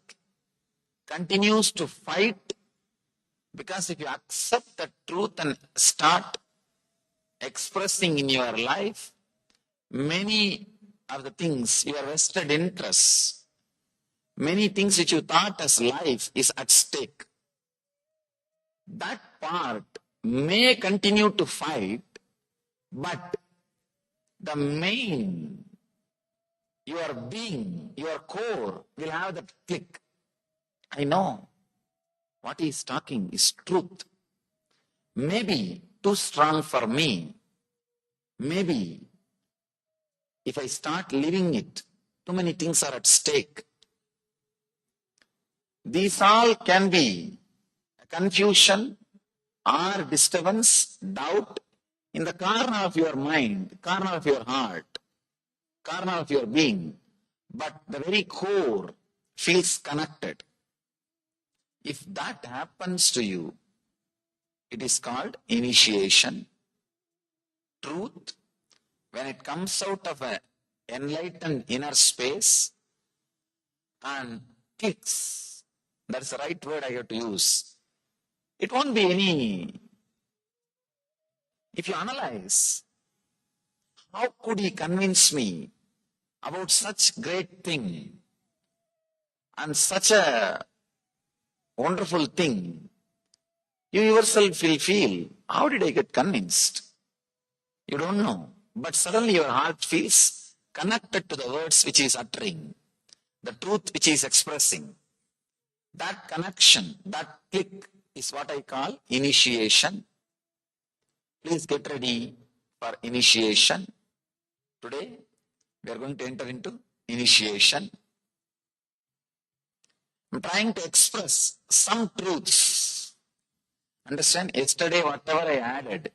continues to fight, because if you accept the truth and start expressing in your life, many of the things, your vested interests, many things which you thought as life is at stake. That part may continue to fight, but the main, your being, your core will have that click. I know what he is talking is truth. Maybe too strong for me. Maybe if I start living it, too many things are at stake. These all can be confusion or disturbance, doubt in the corner of your mind, corner of your heart, corner of your being, but the very core feels connected. If that happens to you, it is called initiation. Truth, when it comes out of an enlightened inner space and clicks, that's the right word I have to use. It won't be any. If you analyze, how could he convince me about such great thing and such a wonderful thing? You yourself will feel, how did I get convinced? You don't know. But suddenly your heart feels connected to the words which he is uttering, the truth which he is expressing. That connection, that click is what I call initiation. Please get ready for initiation. Today, we are going to enter into initiation. I'm trying to express some truths. Understand? Yesterday, whatever I added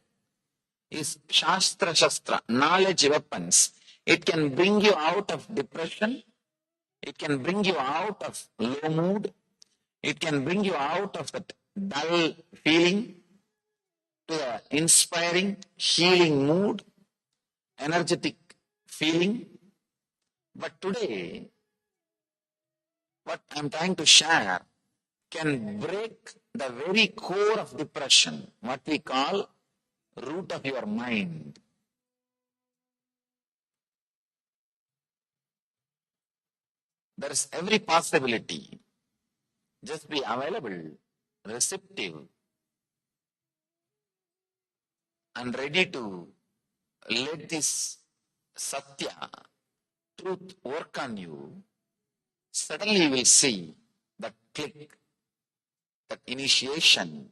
is Shastra Shastra, knowledge weapons. It can bring you out of depression. It can bring you out of low mood. It can bring you out of that dull feeling to the inspiring, healing mood, energetic feeling. But today, what I'm trying to share can break the very core of depression, what we call root of your mind. There is every possibility. Just be available, receptive, and ready to let this Satya, truth work on you. Suddenly you will see that click, that initiation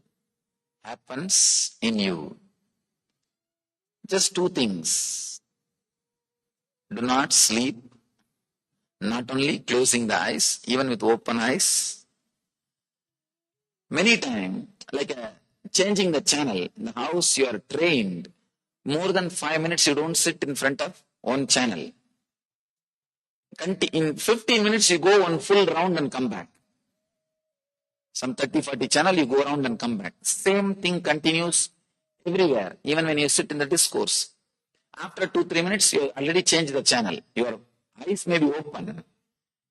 happens in you. Just two things. Do not sleep, not only closing the eyes, even with open eyes. Many times, like changing the channel, in the house you are trained, more than 5 minutes you don't sit in front of one channel. In 15 minutes you go one full round and come back. Some 30-40 channel you go around and come back. Same thing continues everywhere, even when you sit in the discourse. After 2-3 minutes you already change the channel. Your eyes may be open.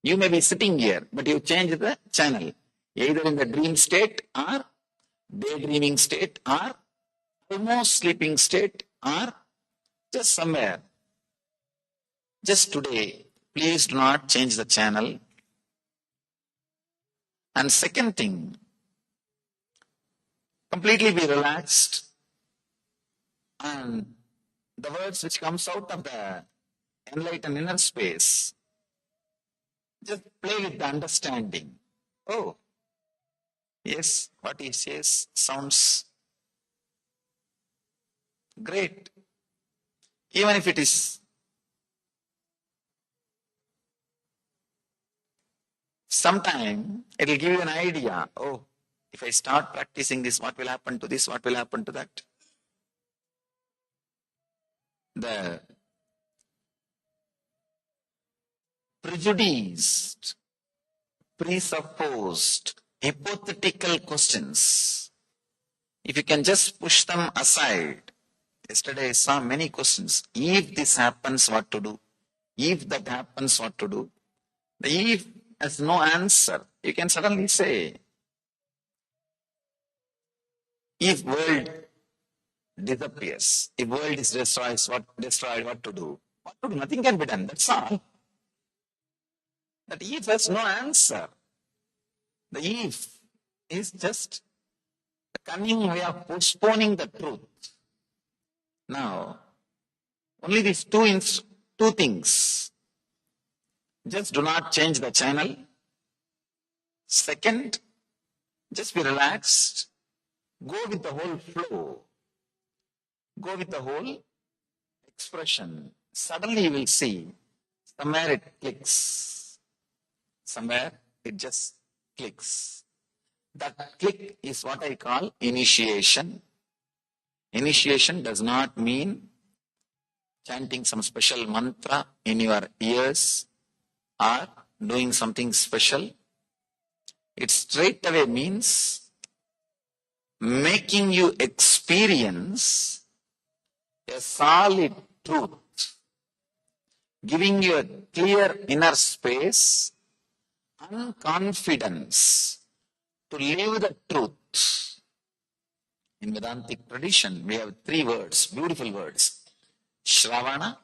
You may be sitting here, but you change the channel. Either in the dream state or daydreaming state or almost sleeping state or just somewhere. Just today, please do not change the channel. And second thing, completely be relaxed, and the words which comes out of the enlightened inner space, just play with the understanding. Oh, yes, what he says sounds great. Even if it is sometime, it will give you an idea. Oh, if I start practicing this, what will happen to this? What will happen to that? The prejudiced, presupposed, hypothetical questions, if you can just push them aside. Yesterday I saw many questions. If this happens, what to do? If that happens, what to do? The if has no answer. You can suddenly say, if world disappears, if world is destroyed, what to do? What to do? Nothing can be done. That's all. That if has no answer. The if is just a cunning way of postponing the truth. Now, only these two things. Just do not change the channel. Second, just be relaxed. Go with the whole flow. Go with the whole expression. Suddenly you will see somewhere it clicks. Somewhere it just clicks. That click is what I call initiation. Initiation does not mean chanting some special mantra in your ears or doing something special. It straight away means making you experience a solid truth, giving you a clear inner space and confidence to live the truth. In Vedantic tradition, we have 3 words, beautiful words. Shravana,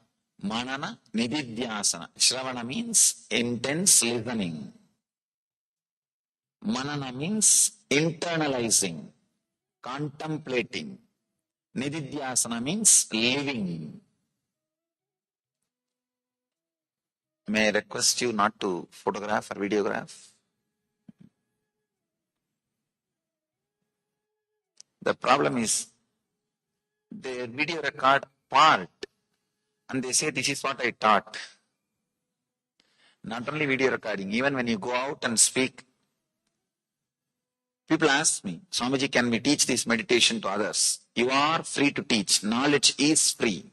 Manana, Nididhyasana. Shravana means intense listening. Manana means internalizing, contemplating. Nididhyasana means living. May I request you not to photograph or videograph? The problem is, they video record part and they say this is what I taught. Not only video recording, even when you go out and speak, people ask me, Swamiji, can we teach this meditation to others? You are free to teach. Knowledge is free.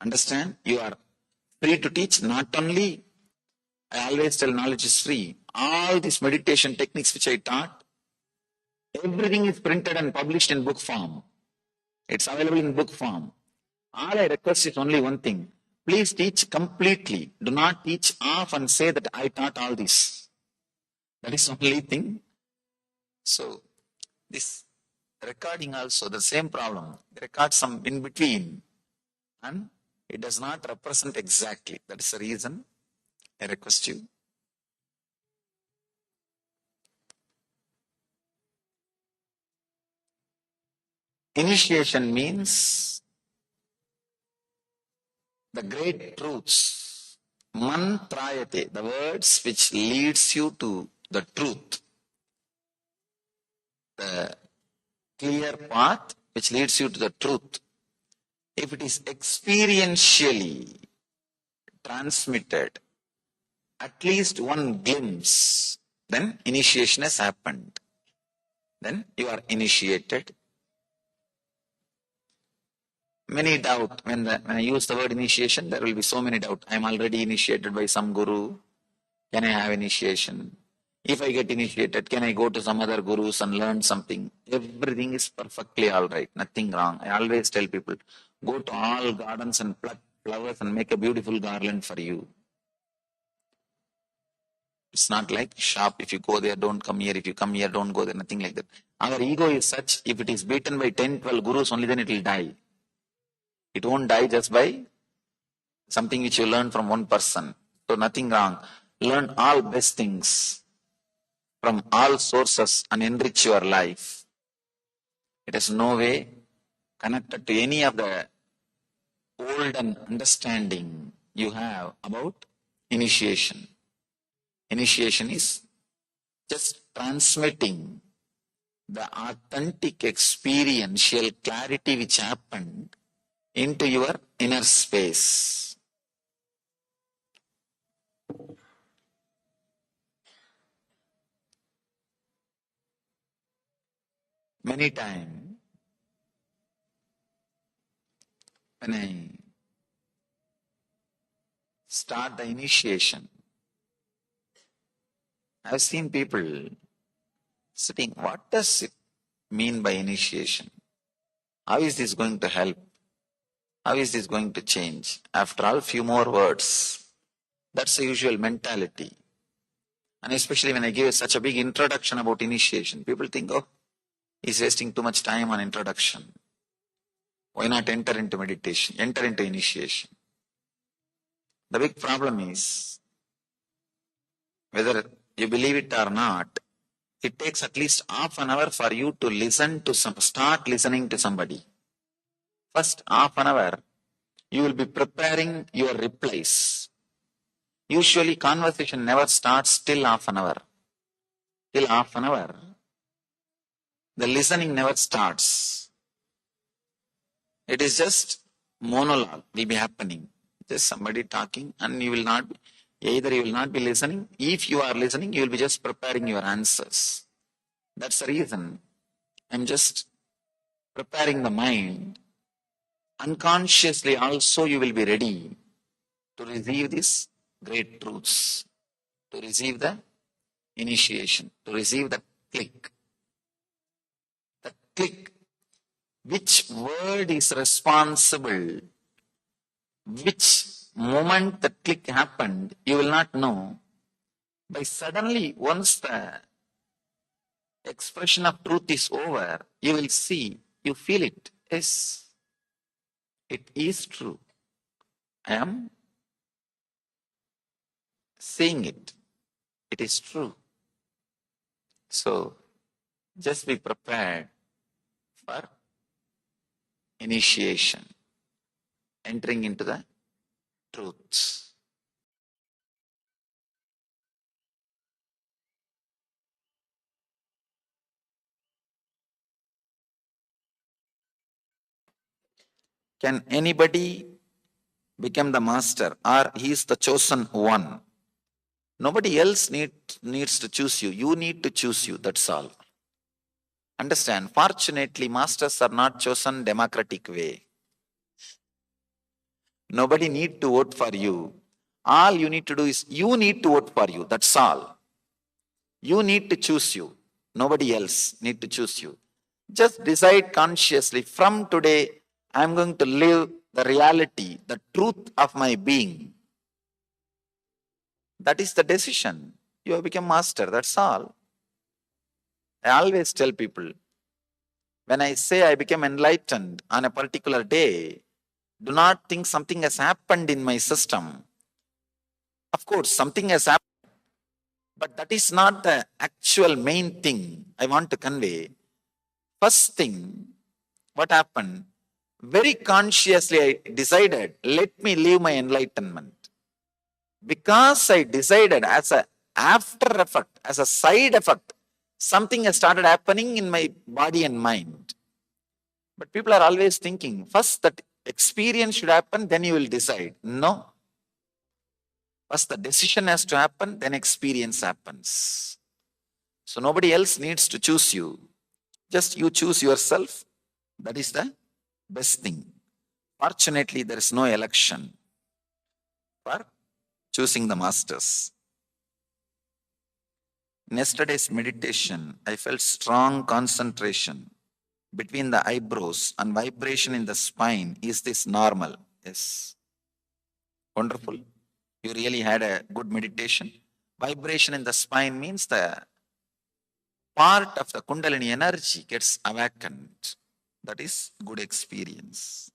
Understand? You are free to teach. Not only, I always tell knowledge is free. All these meditation techniques which I taught, everything is printed and published in book form. It's available in book form. All I request is only one thing. Please teach completely. Do not teach off and say that I taught all this. That is the only thing. So, This recording also, the same problem. They record some in between and it does not represent exactly. That is the reason I request you. Initiation means the great truths. Mantrayate, the words which leads you to the truth. The clear path which leads you to the truth. If it is experientially transmitted, at least one glimpse, then initiation has happened. Then you are initiated. Many doubt, when I use the word initiation, there will be so many doubt. I am already initiated by some guru. Can I have initiation? If I get initiated, can I go to some other gurus and learn something? Everything is perfectly all right, nothing wrong. I always tell people, go to all gardens and pluck flowers and make a beautiful garland for you. It's not like shop. If you go there, don't come here. If you come here, don't go there. Nothing like that. Our ego is such, if it is beaten by 10, 12 gurus, only then it will die. It won't die just by something which you learn from one person. So nothing wrong. Learn all best things from all sources and enrich your life. It is no way connected to any of the olden understanding you have about initiation. Initiation is just transmitting the authentic experiential clarity which happened into your inner space. Many times, when I start the initiation, I've seen people sitting, what does it mean by initiation? How is this going to help? How is this going to change? After all, few more words. That's the usual mentality. And especially when I give such a big introduction about initiation, people think, oh, he's wasting too much time on introduction. Why not enter into meditation, enter into initiation? The big problem is, whether you believe it or not, it takes at least half an hour for you to listen to start listening to somebody. First half an hour, you will be preparing your replies. Usually conversation never starts till half an hour. Till half an hour, the listening never starts. It is just monologue will be happening. Just somebody talking and you will not, either you will not be listening. If you are listening, you will be just preparing your answers. That's the reason I'm just preparing the mind. Unconsciously also you will be ready to receive these great truths, to receive the initiation, to receive the click. The click. Which word is responsible? Which moment the click happened, you will not know. But suddenly, once the expression of truth is over, you will see, you feel it. Yes, it is true. I am seeing it. It is true. So, just be prepared for initiation, entering into the truths. Can anybody become the master, or he is the chosen one? Nobody else needs to choose you. You need to choose you. That's all. Understand? Fortunately, masters are not chosen democratic way. Nobody need to vote for you. All you need to do is you need to vote for you. That's all. You need to choose you. Nobody else need to choose you. Just decide consciously, from today, I'm going to live the reality, the truth of my being. That is the decision. You have become master. That's all. I always tell people, When I say I became enlightened on a particular day, do not think something has happened in my system. Of course, something has happened, but that is not the actual main thing I want to convey. First thing, what happened? Very consciously, I decided, let me leave my enlightenment. Because I decided as a after effect, as a side effect, something has started happening in my body and mind. But people are always thinking, first that experience should happen, then you will decide. No. First the decision has to happen, then experience happens. So nobody else needs to choose you. Just you choose yourself. That is the best thing. Fortunately, there is no election for choosing the masters. In yesterday's meditation, I felt strong concentration between the eyebrows and vibration in the spine. Is this normal? Yes. Wonderful. You really had a good meditation. Vibration in the spine means the part of the Kundalini energy gets awakened. That is good experience.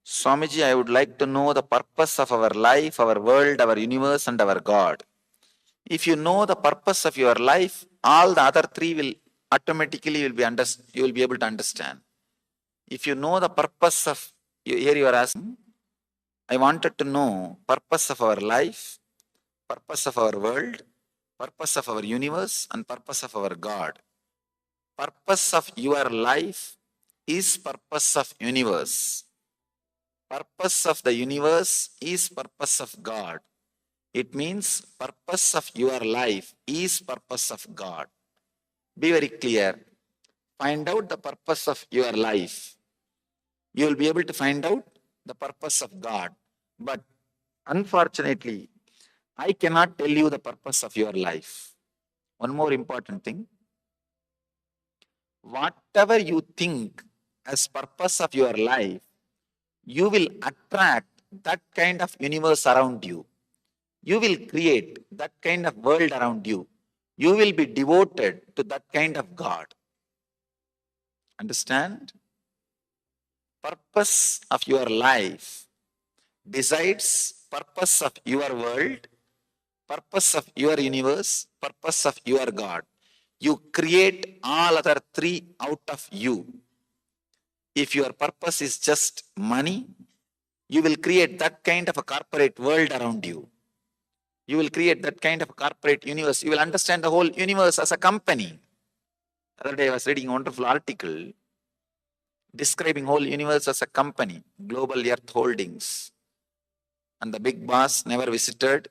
Swamiji, I would like to know the purpose of our life, our world, our universe, and our God. If you know the purpose of your life, all the other three will automatically you will be able to understand. If you know the purpose of, here you are asking, I wanted to know purpose of our life, purpose of our world, purpose of our universe, and purpose of our God. Purpose of your life is purpose of universe. Purpose of the universe is purpose of God. It means purpose of your life is purpose of God. Be very clear. Find out the purpose of your life. You will be able to find out the purpose of God. But unfortunately, I cannot tell you the purpose of your life. One more important thing. Whatever you think as purpose of your life, you will attract that kind of universe around you. You will create that kind of world around you. You will be devoted to that kind of God. Understand? Purpose of your life decides purpose of your world, purpose of your universe, purpose of your God. You create all other three out of you. If your purpose is just money, you will create that kind of a corporate world around you. You will create that kind of a corporate universe. You will understand the whole universe as a company. The other day I was reading a wonderful article describing whole universe as a company, Global Earth Holdings. And the big boss never visited.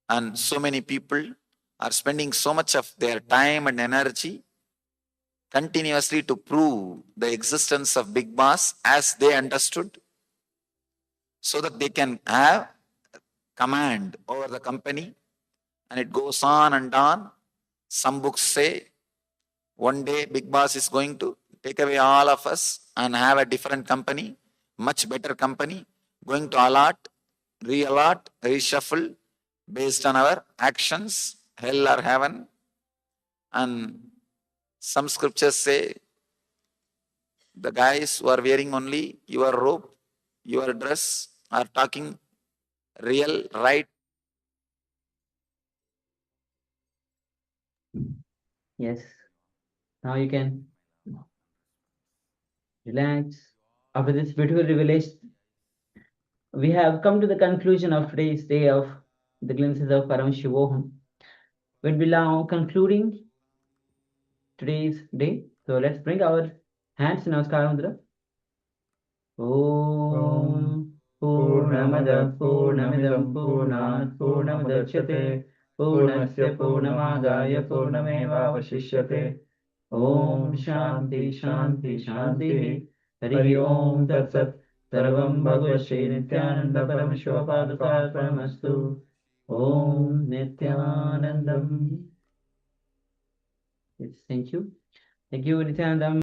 And so many people are spending so much of their time and energy continuously to prove the existence of big boss as they understood, so that they can have command over the company. And it goes on and on. Some books say one day big boss is going to take away all of us and have a different company, much better company, going to allot, re-allot, reshuffle based on our actions, hell or heaven. And some scriptures say the guys who are wearing only your robe, your dress, are talking real, right? Yes. Now you can relax. After this beautiful revelation, we have come to the conclusion of today's day of the glimpses of Paramashivoham. We'll be now concluding today's day. So let's bring our hands in Namaskar Mudra. Om Purnamada Purnamidam Purnat Purnamudachyate Purnasya Purnamadaya Purnameva Vashishyate Om Shanti Shanti Shanti Hari Om Tat Sat Sarvam Bhagavad Sri Nithyananda Paramashivapadakarpamastu Om Nithyanandam. Yes, thank you. Thank you, Nithyanandam.